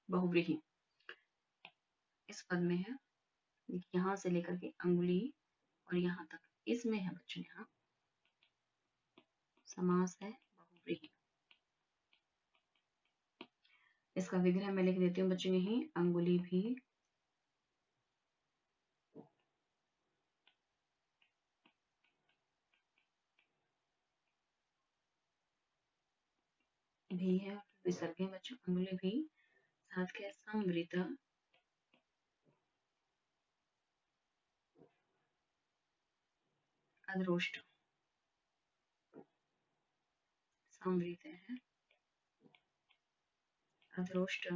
बहुव्रीहि इस पद में है। यहाँ से लेकर के अंगुली और यहाँ तक इसमें है बच्चों यहाँ समास है बहुव्रीहि। इसका विग्रह मैं लिख देती हूँ बच्चों यही अंगुली भी है, विसर्ग है बच्चों। अंगुली भी साथ के संवृत अधरोष्ट संवृत है अधरोष्ट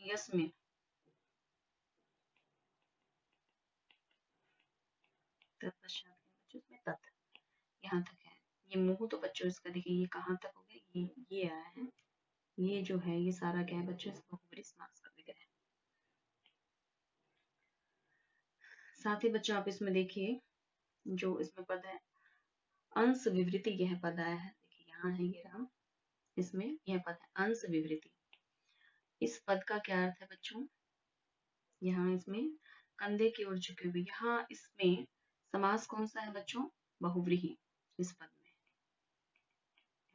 यस्मिन तत्पश्चात बच्चों इसमें तत्, यहाँ तक है। ये मुंह तो बच्चों इसका देखिए ये कहाँ तक हो गया? ये आया है। ये जो है ये सारा क्या है बच्चों? इस बहुव्रीहि समास का विग्रह है। साथ ही बच्चों आप इसमें देखिए जो इसमें पद है अंश विवृति, यह पद आया है। देखिए यहाँ है ये रहा, इसमें यह पद है अंश विवृति। इस पद का क्या अर्थ है बच्चों? यहाँ इसमें कंधे की ओर झुके हुए, यहाँ इसमें समास कौन सा है बच्चों? बहुव्रीहि। इस पद में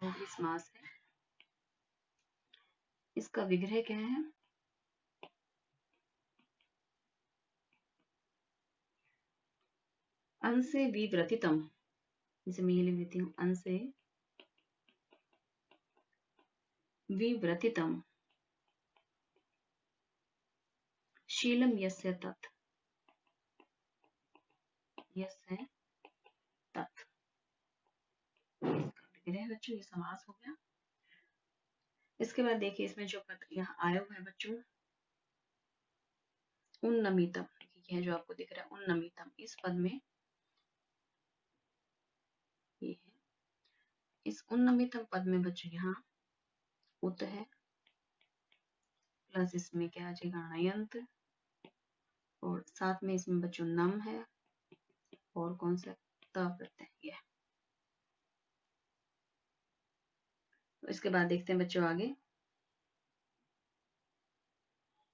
बहुव्रीहि समास है। इसका विग्रह क्या है? अंसे विव्रतितम। जैसे मैं ये लिख देती हूँ अंसे विव्रतितम शीलम यस्य तत्, यस्य तत्। इसका विग्रह बच्चों ये समास हो गया। इसके बाद देखिए इसमें जो पद यहाँ आया हुआ है बच्चों उन्नमितम, यह जो आपको दिख रहा है उन्नमितम, इस पद में ये है। इस उन्नमितम पद में बच्चों यहाँ उत है प्लस इसमें क्या आ जाएगा? अयंत, और साथ में इसमें बच्चों नम है और कौन सा? त प्रत्यय है। तो इसके बाद देखते हैं बच्चों आगे।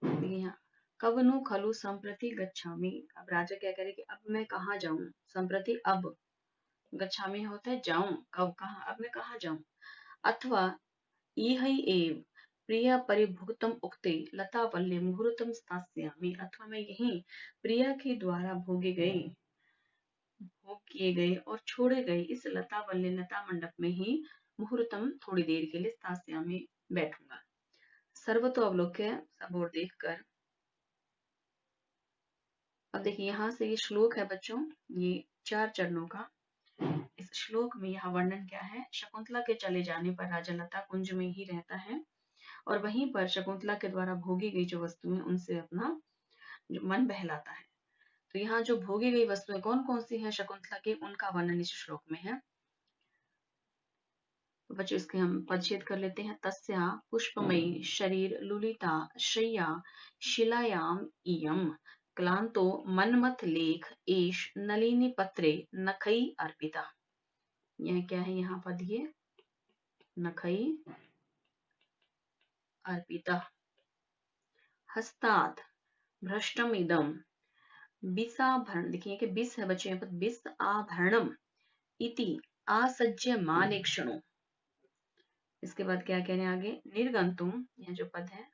यहाँ कब नु खलु संप्रति गच्छामि। अब राजा क्या करे कि अब मैं कहाँ जाऊं? संप्रति अब, गच्छामि होता है जाऊं, कब कहाँ, अब मैं कहाँ जाऊं? अथवा इह एव प्रिया परिभुक्तम उक्ते लता वल्ले मुहूर्तम स्थास्यामि। अथवा मैं यही प्रिया के द्वारा भोग किए गए और छोड़े गए इस लता वल्ले लता मंडप में ही मुहूर्तम थोड़ी देर के लिए स्थास्यामि बैठूंगा। सर्वतो अवलोक्य सब ओर देखकर। अब देखिए यहाँ से ये श्लोक है बच्चों, ये 4 चरणों का। इस श्लोक में यहाँ वर्णन क्या है? शकुंतला के चले जाने पर राजा लता कुंज में ही रहता है और वहीं पर शकुंतला के द्वारा भोगी गई जो वस्तुएं उनसे अपना जो मन बहलाता है। तो यहाँ जो भोगी गई वस्तुएं कौन कौन सी हैं शकुंतला की, उनका वर्णन इस श्लोक में है। तो बच्चों इसके हम पदच्छेद कर लेते हैं। तस्या पुष्पमयी शरीर लुलिता शय्या शिलायाम इयम क्लांतो मनमथ लेख एष नलिनी पत्रे नखई अर्पिता। यह क्या है यहाँ पद? ये नखई अर्पितः हस्तात् भ्रष्टम इदम बिसाभरण, देखिए कि बिस है बच्चों यहाँ पर, बिस आभरणम इति आसज्य मानेक्षणो। इसके बाद क्या कह रहे हैं आगे, निर्गंतुम, यह जो पद है,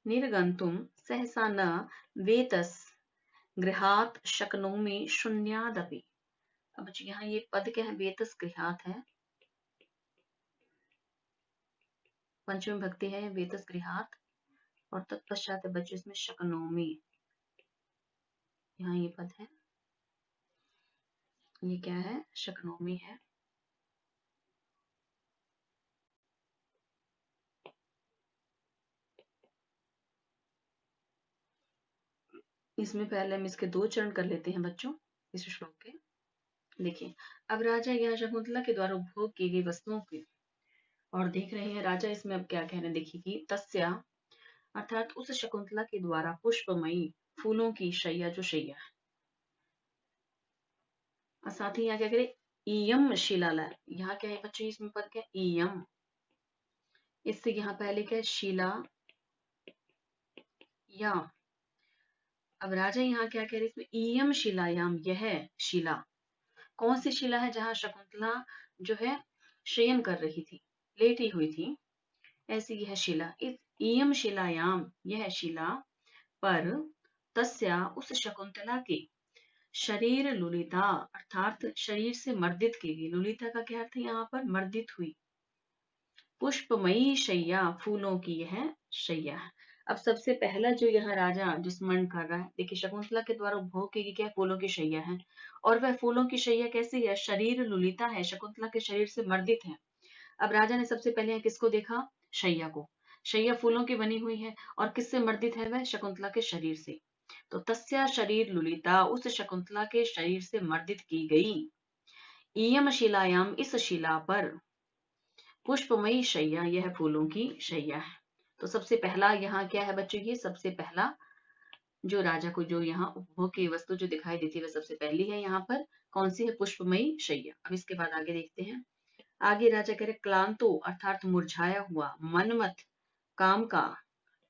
निर्गंतुम सहसा न वेतस गृहात शक्नोमि शून्यादपि। अब बच्चों यहाँ ये पद क्या है, वेतस गृहात है, पंचमी भक्ति है, वेतस गृहात, और तत्पश्चात है बच्चों इसमें शक्नोमि, यहाँ ये पद है, ये क्या है, शक्नोमि है। इसमें पहले हम इसके दो चरण कर लेते हैं बच्चों इस श्लोक के। देखिए, अब राजा यह शकुंतला के द्वारा उपभोग की गई वस्तुओं के और देख रहे हैं राजा इसमें अब क्या कह रहे हैं, देखिए कि तस्या अर्थात उस शकुंतला के द्वारा पुष्पमयी फूलों की शैया, जो शैया, और साथ ही यहाँ क्या करें, इयम शिलाला, यहाँ क्या है बच्चों, इसमें पद क्या है, इयम, इससे यहाँ पहले क्या है, शिला या। अब राजा यहाँ क्या कह रहे हैं, इसमें इयम शिलायाम, यह शिला, कौन सी शिला है, जहां शकुंतला जो है शयन कर रही थी, लेटी हुई थी, ऐसी यह शिला, इस इयम शिलायाम, यह शिला पर, तस्या उस शकुंतला के, शरीर लुलिता अर्थात शरीर से मर्दित की गई, लुलिता का क्या अर्थ है यहाँ पर, मर्दित हुई, पुष्पमयी शैया, फूलों की यह शैया है। अब सबसे पहला जो यहाँ राजा जो स्मरण कर रहा है, देखिए शकुंतला के द्वारा उपभोग की क्या, फूलों की शैया है, और वह फूलों की शैया कैसी है, शरीर लुलिता है, शकुंतला के शरीर से मर्दित है। अब राजा ने सबसे पहले यहाँ किसको देखा, शैया को, शैया फूलों की बनी हुई है, और किससे मर्दित है वह, शकुंतला के शरीर से, तो तस्या शरीर लुलिता, उस शकुंतला के शरीर से मर्दित की गई, इयम शिलायाम, इस शिला पर, पुष्पमयी शैया, यह फूलों की शैया है। तो सबसे पहला यहाँ क्या है बच्चों, ये सबसे पहला जो राजा को जो यहाँ उपभोग की वस्तु जो दिखाई देती है वह सबसे पहली है यहाँ पर, कौन सी है, पुष्पमयी शैया। अब इसके बाद आगे देखते हैं, आगे राजा कह रहे क्लांतो अर्थात मुरझाया हुआ, मनमत काम का,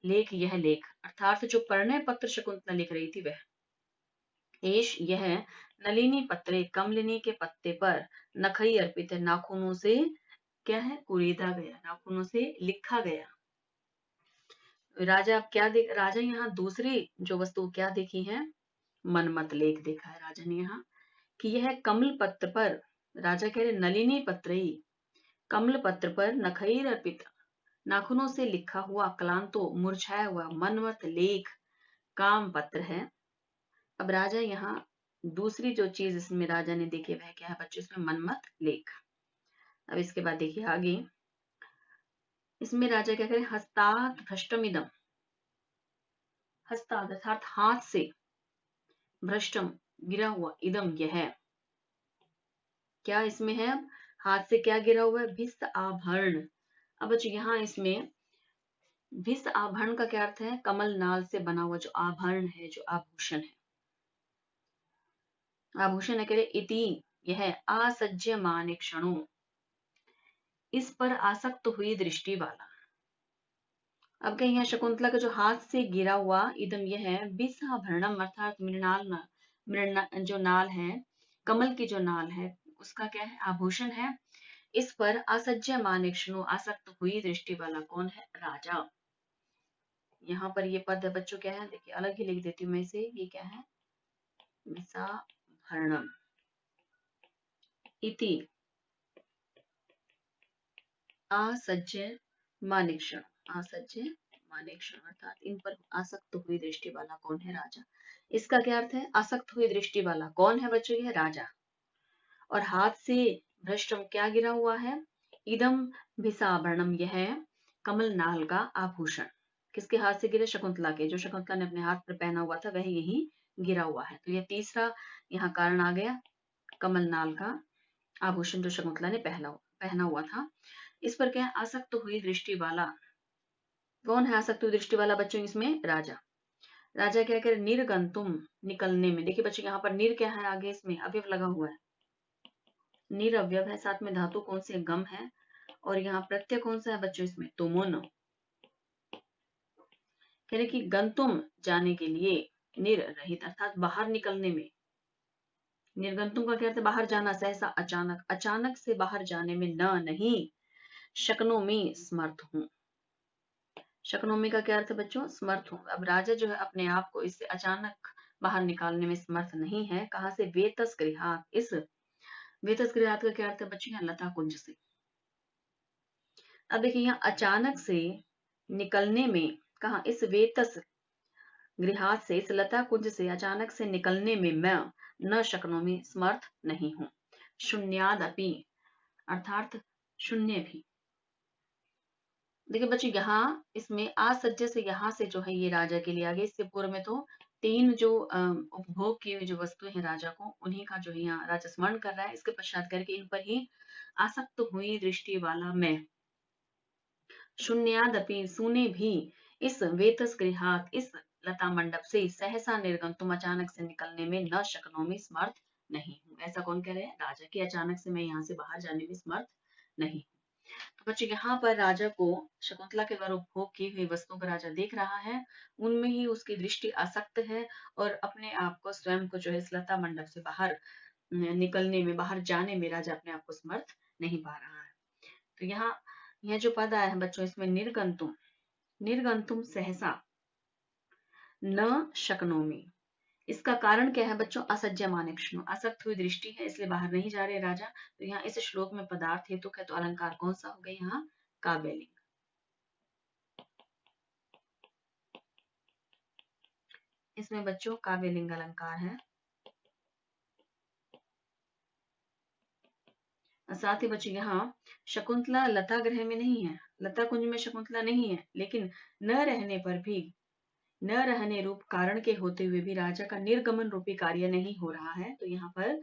लेख, यह लेख अर्थात जो परिणय पत्र शकुंतला लिख रही थी वह, एश यह, नलिनी पत्रे कमलिनी के पत्ते पर, नखई अर्पित है, नाखूनों से क्या है, कुरेदा गया, नाखूनों से लिखा गया। राजा अब क्या देख, राजा यहाँ दूसरी जो वस्तु क्या देखी है, मनमत लेख देखा है राजा ने यहाँ, कि यह कमल पत्र पर, राजा कह रहे नलिनी पत्र, कमल पत्र पर नखईर अर्पित, नाखूनों से लिखा हुआ, क्लांतो मुरझाया हुआ, मनमत लेख काम पत्र है। अब राजा यहाँ दूसरी जो चीज इसमें राजा ने देखी वह क्या है बच्चों, इसमें मनमत लेख। अब इसके बाद देखिए आगे, इसमें राजा क्या करें, हस्तात भ्रष्टम इदम, हस्तात अर्थात हाथ से, भ्रष्टम गिरा हुआ, इदम यह, क्या इसमें है, अब हाथ से क्या गिरा हुआ है, भिस्त आभरण। अब बच्चों यहाँ इसमें भिस्त आभरण का क्या अर्थ है, कमल नाल से बना हुआ जो आभरण है, जो आभूषण है, आभूषण है, कह रहे इति यह, असज्य मान क्षणों, इस पर आसक्त हुई दृष्टि वाला। अब कहीं यहाँ शकुंतला का जो हाथ से गिरा हुआ, इदम यह है, बिसाभरणम अर्थात मृणाल, मृण जो नाल है, कमल की जो नाल है उसका क्या है, आभूषण है, इस पर असज्य मानेक्षणु, आसक्त हुई दृष्टि वाला कौन है, राजा। यहाँ पर ये पद बच्चों क्या है, देखिए अलग ही लिख देती हूँ मैं इसे, ये क्या है, बिसाभरणम इति असज्य मानेक्षण, असज्य मानेक्षण अर्थात इन पर आसक्त हुई दृष्टि वाला कौन है, राजा। इसका क्या अर्थ है, आसक्त हुई दृष्टि वाला कौन है बच्चों, ये राजा। और हाथ से भ्रष्टम क्या गिरा हुआ है, इदम भिसाभरणम, यह कमल नाल का आभूषण, किसके हाथ से गिरे, शकुंतला के, जो शकुंतला ने अपने हाथ पर पहना हुआ था वह यही गिरा हुआ है। तो यह तीसरा यहाँ कारण आ गया, कमल नाल का आभूषण जो शकुंतला ने पहना हुआ था, इस पर क्या है, आसक्त हुई दृष्टि वाला कौन है, आसक्त हुई दृष्टि वाला बच्चों इसमें राजा। राजा क्या करे, निर्गंतुम निकलने में, देखिए बच्चों यहाँ पर निर क्या है, आगे इसमें अवयव लगा हुआ है, निर अवयव है, साथ में धातु कौन सी, गम है, और यहाँ प्रत्यय कौन सा है बच्चों इसमें? तुमुन। कह रहे कि गंतुम जाने के लिए, निर्रहित अर्थात बाहर निकलने में। निर्गंतुम का क्या अर्थ है? बाहर जाना, सहसा, अचानक, अचानक से बाहर जाने में न नहीं, शक्नोमी समर्थ हूँ। शक्नोमी का क्या अर्थ है बच्चों? समर्थ हूँ। अब राजा जो है अपने आप को इससे अचानक बाहर निकालने में समर्थ नहीं है। कहाँ से? वेतस गृहात। इस वेतस गृहात का क्या अर्थ है बच्चों? यहाँ लता कुंज से। अब देखिए यहाँ अचानक से निकलने में, कहा? इस वेतस गृहात से, इस लता कुंज से अचानक से निकलने में मैं न शक्नोमी समर्थ नहीं हूँ। शून्याद अपि अर्थात शून्य भी। देखिए बच्चों यहाँ इसमें आसज्य से यहाँ से जो है ये राजा के लिए आगे, इससे पूर्व में तो तीन जो उपभोग की हुई जो वस्तुएं हैं राजा को, उन्हीं का जो है यहाँ राजा स्मरण कर रहा है। इसके पश्चात करके इन पर ही आसक्त हुई दृष्टि वाला मैं, शून्यादपि सुने भी, इस वेतस गृहात, इस लता मंडप से, सहसा निर्गंतुम अचानक से निकलने में न शक्नोमी समर्थ नहीं हूँ। ऐसा कौन कह रहे हैं? राजा की अचानक से मैं यहाँ से बाहर जाने में समर्थ नहीं। तो बच्चों यहाँ पर राजा को शकुंतला के द्वारा उपभोग की हुई वस्तुओं को राजा देख रहा है, उनमें ही उसकी दृष्टि आसक्त है और अपने आप को, स्वयं को जो है इस लता मंडप से बाहर निकलने में, बाहर जाने में राजा अपने आप को समर्थ नहीं पा रहा है। तो यहाँ यह जो पद आया है बच्चों इसमें निर्गंतुम, निर्गंतुम सहसा न शक्नोमी, इसका कारण क्या है बच्चों? असज्जमानेक्षणु, आसक्त हुई दृष्टि है इसलिए बाहर नहीं जा रहे राजा। तो यहाँ इस श्लोक में पदार्थ हेतुक है, तो अलंकार कौन सा हो गया? यहाँ काव्यलिंग। इसमें बच्चों काव्यलिंग अलंकार है। साथ ही बच्चों यहाँ शकुंतला लता गृह में नहीं है, लता कुंज में शकुंतला नहीं है, लेकिन न रहने पर भी, न रहने रूप कारण के होते हुए भी राजा का निर्गमन रूपी कार्य नहीं हो रहा है। तो यहाँ पर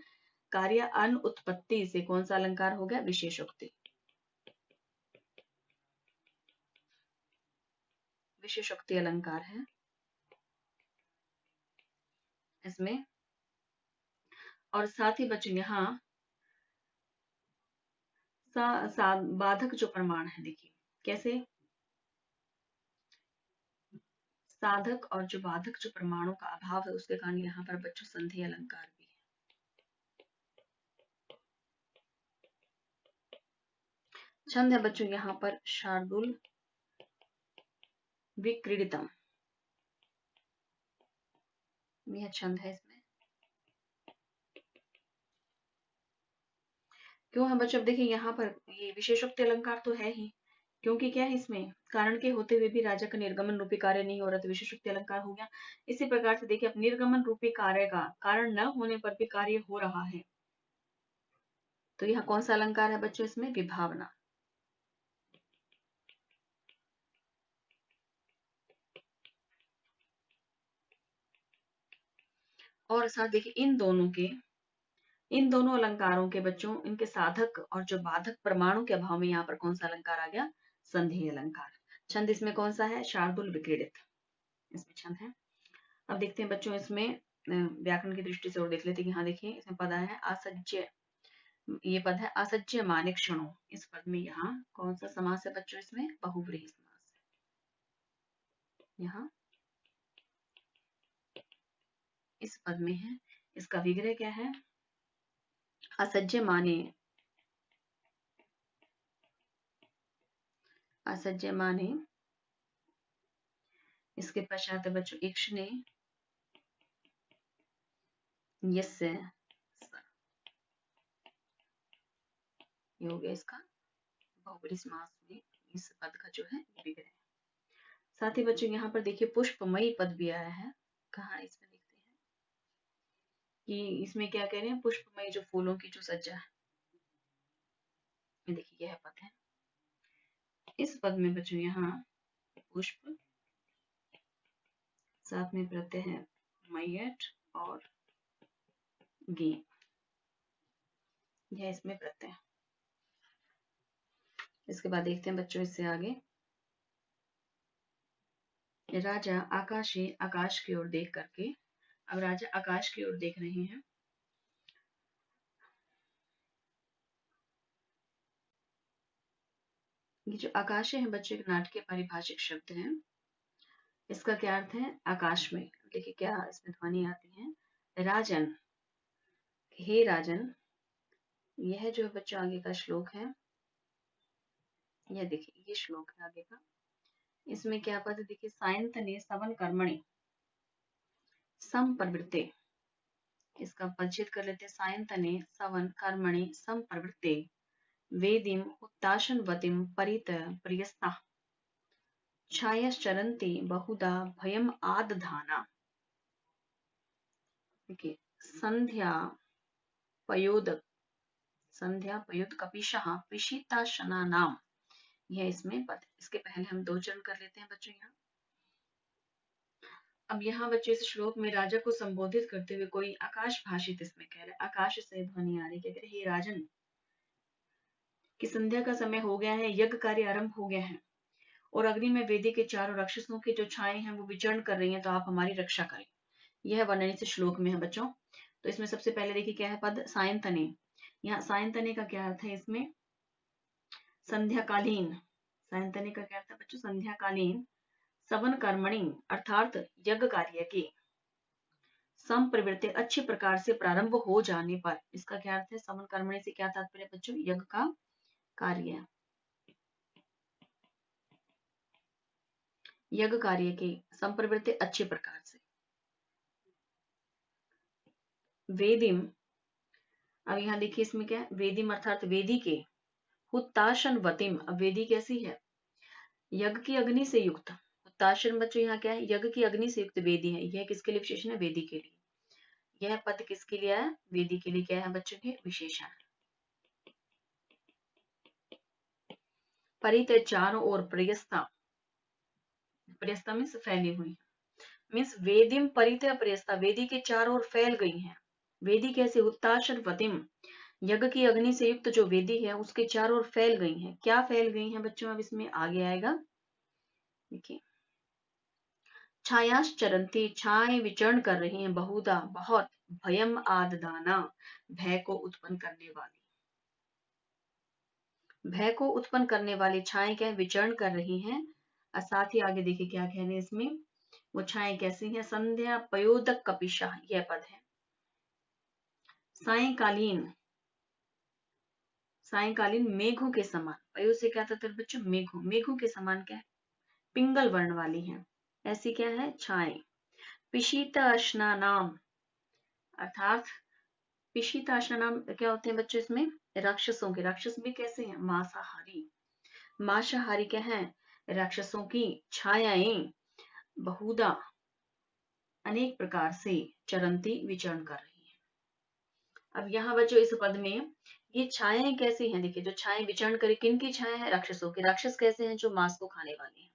कार्य अन उत्पत्ति से कौन सा अलंकार हो गया? विशेषोक्ति। विशेषोक्ति अलंकार है इसमें। और साथ ही बच्चों यहाँ बाधक जो प्रमाण है, देखिए कैसे साधक और जो बाधक जो प्रमाणों का अभाव है, उसके कारण यहाँ पर बच्चों संधि अलंकार भी है। छंद है बच्चों यहाँ पर शार्दुल विक्रीडितम, यह छंद है इसमें। क्यों है बच्चों? अब देखिए यहाँ पर ये विशेषोक्ति अलंकार तो है ही, क्योंकि क्या है इसमें कारण के होते हुए भी राजा का निर्गमन रूपी कार्य नहीं हो रहा, तो विशेषोक्ति अलंकार हो गया। इसी प्रकार से देखिए अब निर्गमन रूपी कार्य का कारण न होने पर भी कार्य हो रहा है, तो यह कौन सा अलंकार है बच्चों? इसमें विभावना। और साथ देखिए इन दोनों अलंकारों के बच्चों, इनके साधक और जो बाधक प्रमाणों के अभाव में यहाँ पर कौन सा अलंकार आ गया? संधि अलंकार। छंद इसमें कौन सा है? शार्दुल विक्रीडित, इसमें छंद है। अब देखते हैं बच्चों इसमें व्याकरण की दृष्टि से और देख लेते हैं। यहाँ देखिए इसमें पद आया है असज्य, ये पद है असज्य माने क्षणों। इस पद में यहाँ कौन सा समास है बच्चों? इसमें बहुव्रीहि समास है। यहाँ इस पद में है, इसका विग्रह क्या है? असज्य माने, असज्य माने, इसके पश्चात है बच्चों इक्षणे यस्य, ये हो गया इसका बहुव्रीहि समास में इस पद का जो है विग्रह। साथ ही बच्चों यहाँ पर देखिए पुष्पमयी पद भी आया है। कहाँ? इसमें देखते हैं कि इसमें क्या कह रहे हैं? पुष्पमयी जो फूलों की जो सज्जा है, देखिए यह पद है। इस पद में बच्चों यहाँ पुष्प, साथ में प्रत्यय है मैयट और गे, यह इसमें प्रत्यय। इसके बाद देखते हैं बच्चों इससे आगे, राजा आकाश की ओर देख करके, अब राजा आकाश की ओर देख रहे हैं। ये जो आकाशे है बच्चे, एक नाटकीय पारिभाषिक शब्द है। इसका क्या अर्थ है? आकाश में। देखिए क्या इसमें ध्वनि आती है, राजन, हे राजन। यह जो बच्चा आगे का श्लोक है, यह देखिए ये श्लोक है आगे का। इसमें क्या पद देखिए, सायंतने सवन कर्मणि संप्रवृत्ते। इसका परिच्छेद कर लेते हैं। सायंतने सवन कर्मणि संप्रवृत्ते वेदिम उत्ताशनवतीम परित प्रियस्ता छायाश्चरन्ति बहुधा भयम आदधाना। देखिए संध्या पयोदक, संध्या पयोद कपिशः पिशिताशना नाम, यह इसमें पद। इसके पहले हम दो चरण कर लेते हैं बच्चों यहाँ। अब यहाँ बच्चे इस श्लोक में राजा को संबोधित करते हुए कोई आकाश भाषित इसमें कह रहे, आकाश से ध्वनि आ रही, क्या कह रहे, हे राजन कि संध्या का समय हो गया है, यज्ञ कार्य आरंभ हो गया है और अग्नि में वेदी के चारों राक्षसों की जो छाएं हैं वो विचरण कर रही हैं, तो आप हमारी रक्षा करें। यह वर्णन इस श्लोक में है बच्चों। तो इसमें सबसे पहले देखिए क्या है पद, सायंतने। यहाँ सायंतने का क्या अर्थ है? इसमें संध्याकालीन। सायंतने का क्या अर्थ है बच्चों? संध्याकालीन सवन कर्मणि अर्थात यज्ञ कार्य के संप्रवृत्ति अच्छी प्रकार से प्रारंभ हो जाने पर। इसका क्या अर्थ है? सवन कर्मणि से क्या तात्पर्य बच्चों? यज्ञ का कार्य, यज्ञ कार्य के संप्रवृत्ति अच्छे प्रकार से। वेदिम, अब यहाँ देखिए इसमें क्या है, वेदिम अर्थात वेदी के, हुत्ताशन वतिम, अब वेदी कैसी है? यज्ञ की अग्नि से युक्त। हुत्ताशन बच्चों यहाँ क्या है? यज्ञ की अग्नि से युक्त वेदी है। यह किसके लिए विशेषण है? वेदी के लिए। यह पद किसके लिए है? वेदी के लिए। क्या है बच्चों के? विशेषण। परित चारों ओर, प्रयस्ता, प्रयस्ता मीन्स फैली हुई, मीन्स वेदिम परित प्रयस्ता, वेदी के चारों ओर फैल गई है। वेदी कैसे? उत्ताशन वतिम, यज्ञ की अग्नि से युक्त जो वेदी है उसके चारों ओर फैल गई है। क्या फैल गई है बच्चों? अब इसमें आगे आएगा, देखिए छायाश्चरन्ति, छाए विचरण कर रही हैं, बहुधा बहुत, भयम आददाना, भय को उत्पन्न करने वाली, भय को उत्पन्न करने वाली छाए क्या विचरण कर रही हैं। और साथ ही आगे देखिए क्या कह रहे हैं इसमें, वो छाए कैसी हैं? संध्या पयोदक कपिशा, यह पद है। सायकालीन, सायकालीन मेघों के समान, पयो से क्या था बच्चों? मेघों, मेघों के समान क्या है? पिंगल वर्ण वाली है, ऐसी क्या है? छाए। पिशीताश्ना नाम, अर्थात पिशीताश्ना नाम क्या होते हैं बच्चों? इसमें राक्षसों के, राक्षस भी कैसे हैं? मांसाहारी। मांसाहारी क्या है? राक्षसों की छायाएं बहुधा अनेक प्रकार से चरंती विचरण कर रही है। अब यहाँ बच्चों इस पद में ये छायाएं कैसी हैं? देखिए जो छायाएं विचरण करे, किन की छाया है? राक्षसों की। राक्षस कैसे हैं? जो मांस को खाने वाले हैं।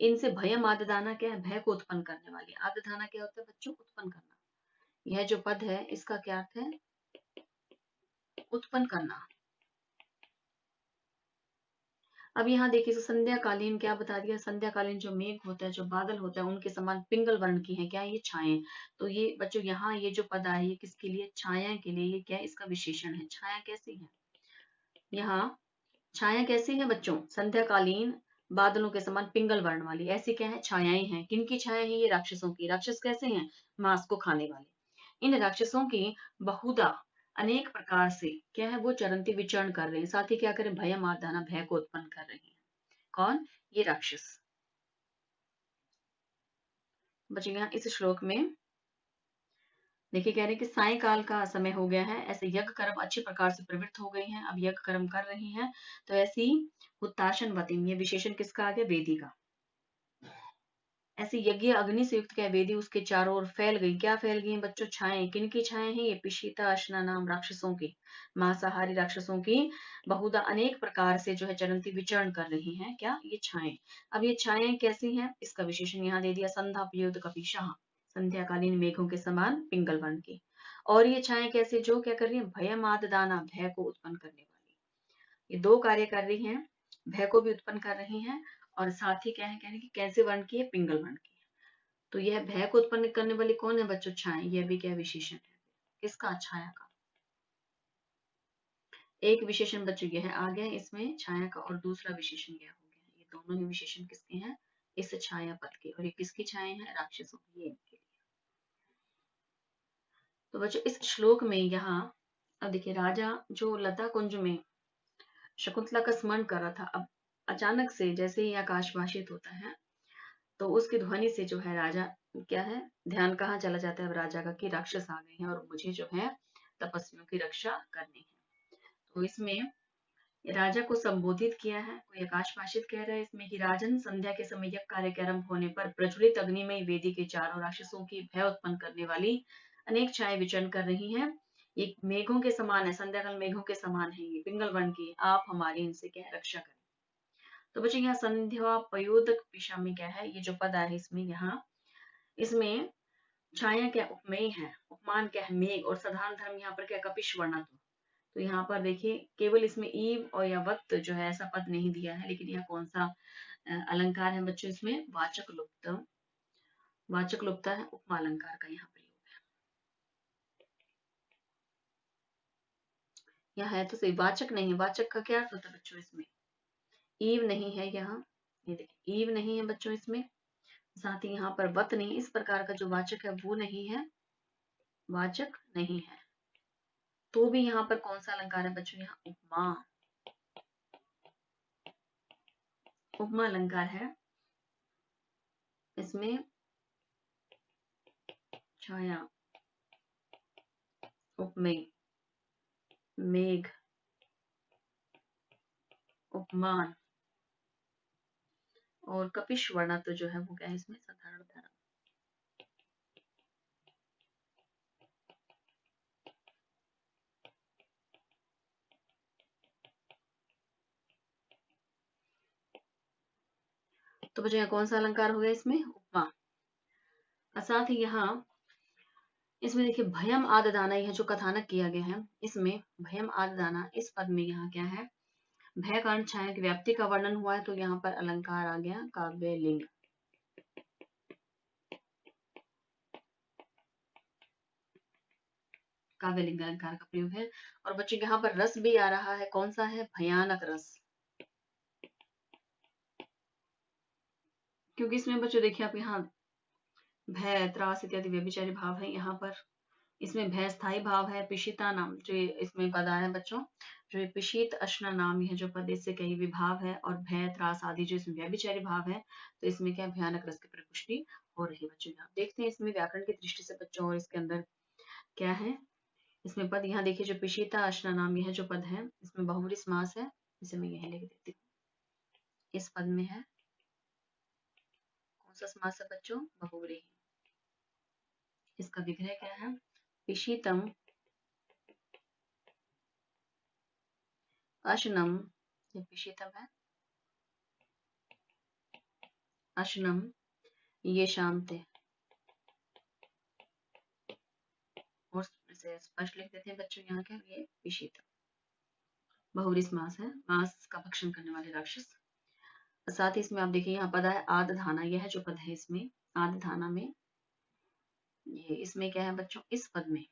इनसे भयम आददाना क्या है? भय को उत्पन्न करने वाली। आददाना क्या होता है बच्चों? उत्पन्न करना। यह जो पद है इसका क्या अर्थ है? उत्पन्न करना। अब यहाँ देखिए संध्याकालीन क्या बता दिया? संध्याकालीन जो मेघ होता है, जो बादल होता है, उनके समान पिंगल वर्ण की है क्या? ये छाएं। तो ये बच्चों यहाँ ये जो पद आए, ये किसके लिए? छाया के लिए। ये क्या है? इसका विशेषण है। छाया कैसी है? यहाँ छाया कैसी है बच्चों? संध्याकालीन बादलों के समान पिंगल वर्ण वाली, ऐसी क्या है? छायाएं हैं। किनकी छाया है? ये राक्षसों की। राक्षस कैसे हैं? मांस को खाने वाले। इन राक्षसों की बहुधा अनेक प्रकार से क्या है? वो चरंती विचरण कर रहे हैं। साथ ही क्या करें? भय मारदाना, भय को उत्पन्न कर रहे हैं। कौन? ये राक्षस। बच्चों यहाँ इस श्लोक में देखिए कह रहे हैं कि सायकाल का समय हो गया है, ऐसे यज्ञ कर्म अच्छी प्रकार से प्रवृत्त हो गई हैं, अब यज्ञ कर्म कर रही हैं। तो ऐसी हुत्ताशन वतिम, ये विशेषण किसका आ गया? वेदी का। ऐसे यज्ञ अग्नि से युक्त क्या वेदी, उसके चारों ओर फैल गई। क्या फैल गई हैं बच्चों? छाएं। किनकी छाएं हैं? ये पिशीता अशना नाम राक्षसों की, मांसाहारी राक्षसों की बहुधा अनेक प्रकार से जो है चरंती विचरण कर रही हैं। क्या? ये छाएं। अब ये छाएं कैसी हैं? इसका विशेषण यहाँ दे दिया, संध्या पयोद कपिशः, संध्याकालीन मेघों के समान पिंगल वर्ण की। और ये छाएं कैसे? जो क्या कर रही है? भयमाद दाना, भय को उत्पन्न करने वाली। ये दो कार्य कर रही हैं, भय को भी उत्पन्न कर रही हैं और साथ ही क्या है? कह रहे हैं कि कैसे वर्ण की है? पिंगल वर्ण की। तो यह भय को उत्पन्न करने वाली कौन है बच्चों? छाया। यह भी क्या विशेषण है? किसका? छाया का। एक विशेषण बच्चों यह आ गया है इसमें छाया का, और दूसरा विशेषण यह हो गया है। ये दोनों ही विशेषण किसके हैं? इस छाया पद के। और ये किसकी छाया है? राक्षसों की। ये इनके लिए। तो बच्चों इस श्लोक में यहाँ अब देखिए, राजा जो लता कुंज में शकुंतला का स्मरण कर रहा था, अब अचानक से जैसे ही आकाश भाषित होता है तो उसकी ध्वनि से जो है राजा क्या है, ध्यान कहाँ चला जाता है अब राजा का, कि राक्षस आ गए हैं और मुझे जो है तपस्वियों की रक्षा करनी है। तो इसमें राजा को संबोधित किया है, कोई आकाश भाषित कह रहा है इसमें कि राजन, संध्या के समय यज्ञ कार्य के आरंभ होने पर प्रज्वलित अग्निमय वेदी के चारों राक्षसों की भय उत्पन्न करने वाली अनेक छाए विचरण कर रही हैं। ये मेघों के समान है, संध्याकाल मेघों के समान है, ये पिंगल वर्ण की, आप हमारी इनसे क्या है, रक्षा करें। तो बच्चों यहाँ संध्या पयोदक दिशा में क्या है, ये जो पद है इसमें, यहाँ इसमें छाया क्या उपमेय है, उपमान क्या है, मेघ, और साधारण धर्म यहाँ पर क्या, कपिश वर्णत्व। तो यहाँ पर देखिए केवल इसमें ईव और या वक्त जो है ऐसा पद नहीं दिया है, लेकिन यह कौन सा अलंकार है बच्चों, इसमें वाचक लुप्त, वाचक लुप्ता है, उपमा अलंकार का यहाँ प्रयोग है। यह है तो सही, वाचक नहीं, वाचक का क्या अर्थ होता है बच्चों इसमें? ईव नहीं है यहाँ, ये देखिए ईव नहीं है बच्चों इसमें, साथ ही यहाँ पर वत नहीं, इस प्रकार का जो वाचक है वो नहीं है, वाचक नहीं है। तो भी यहाँ पर कौन सा अलंकार है बच्चों, यहाँ उपमा, उपमा अलंकार है। इसमें छाया, उपमेय, मेघ, उपमान और कपिश वर्णत्व जो है वो क्या है इसमें, साधारण धर्म। तो बच्चों कौन सा अलंकार हो गया इसमें, उपमा। साथ ही यहाँ इसमें देखिए भयम आददाना, यह जो कथानक किया गया है इसमें भयम आददाना, इस पद में यहाँ क्या है, भय कारण छाया की व्याप्ति का वर्णन हुआ है, तो यहाँ पर अलंकार आ गया काव्य लिंग, काव्य लिंग अलंकार का प्रयोग है। और बच्चों यहाँ पर रस भी आ रहा है, कौन सा है, भयानक रस। क्योंकि इसमें बच्चों देखिए आप यहाँ भय, त्रास इत्यादि व्यभिचारी भाव है यहाँ पर, इसमें भय स्थायी भाव है, पिशिता नाम जो इसमें पद आया है बच्चों, जो ये पिशित अश्ना नाम, यह जो पद इससे कई विभाव है, और भय त्रास आदि जो इसमें व्यभिचारी भाव है, तो इसमें क्या भयानक रस की प्रपुष्टि हो रही है बच्चों। यहाँ देखते हैं इसमें व्याकरण की दृष्टि से बच्चों, और इसके अंदर क्या है इसमें पद, यहाँ देखिए जो पिशिता अश्ना नाम, यह जो पद है इसमें बहुव्रीहि समास है, इसे मैं यही लिख देती हूँ। इस पद में है कौन सा समास है बच्चों, बहुव्रीहि। इसका विग्रह क्या है, पिशितम अशनम, ये पिशितम है, अशनम ये शांत, और इसे स्पष्ट लिख देते हैं बच्चों, यहाँ क्या ये पिशितम बहुव्रीहि समास है, मांस का भक्षण करने वाले राक्षस। साथ ही इसमें आप देखिए यहाँ पद है आदधाना, यह जो पद है इसमें आदधाना में, ये इसमें क्या है बच्चों, इस पद में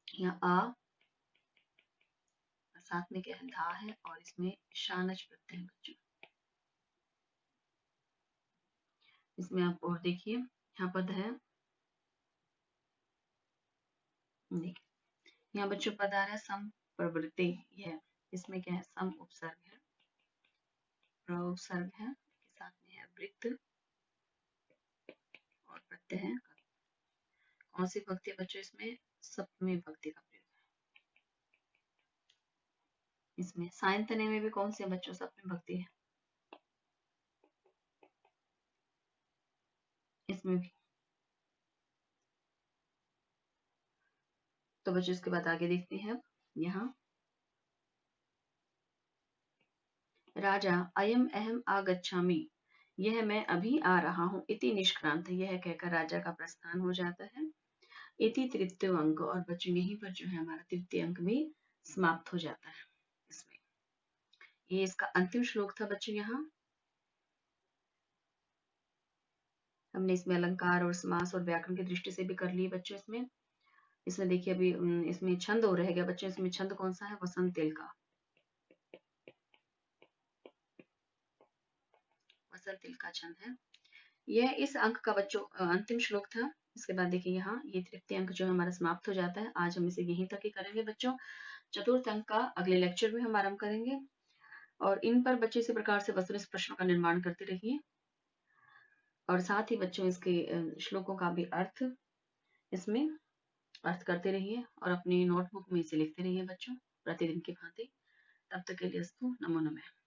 यहाँ आ, साथ में क्या है धा है, और इसमें शानच प्रत्यय है बच्चों। इसमें आप और देखिए यहाँ पद है, देखिए यहाँ बच्चों पद आ रहा है सम प्रवृत्ति, यह इसमें क्या है सम उपसर्ग है, प्रउपसर्ग है, साथ में है वृत्त और प्रत्यय है। कौन सी भक्ति है बच्चों इसमें, सप्तमी भक्ति का प्रयोग है। इसमें सायंतने में भी कौन सी है बच्चों, सप्तमी भक्ति है इसमें भी। तो बच्चों इसके बाद आगे देखते हैं यहाँ, राजा अयम अहम आगच्छामि, यह मैं अभी आ रहा हूँ, इति निष्क्रांत, यह कहकर राजा का प्रस्थान हो जाता है। इति तृतीय अंक, और बच्चों यहीं पर जो है हमारा तृतीय अंक भी समाप्त हो जाता है इसमें। ये इसका अंतिम श्लोक था बच्चों। यहाँ हमने इसमें अलंकार और समास और व्याकरण की दृष्टि से भी कर लिए बच्चों इसमें। इसमें देखिए अभी इसमें छंद हो रह गया बच्चों, इसमें छंद कौन सा है? वसंत तिल का। वसंत तिल का छंद है। यह इस अंक का बच्चों अंतिम श्लोक था। इसके बाद देखिए यहाँ ये तृतीय अंक जो हमारा समाप्त हो जाता है। आज हम इसे यहीं तक ही करेंगे बच्चों। चतुर्थ अंक का अगले लेक्चर में हम आरंभ करेंगे और इन पर बच्चे इसी प्रकार से वस्तुनिष्ठ प्रश्नों का निर्माण करते रहिए और साथ ही बच्चों इसके श्लोकों का भी अर्थ इसमें अर्थ करते रहिए और अपनी नोटबुक में इसे लिखते रहिए बच्चों प्रतिदिन की भांति। तब तक के लिए अस्तु, नमो नमः।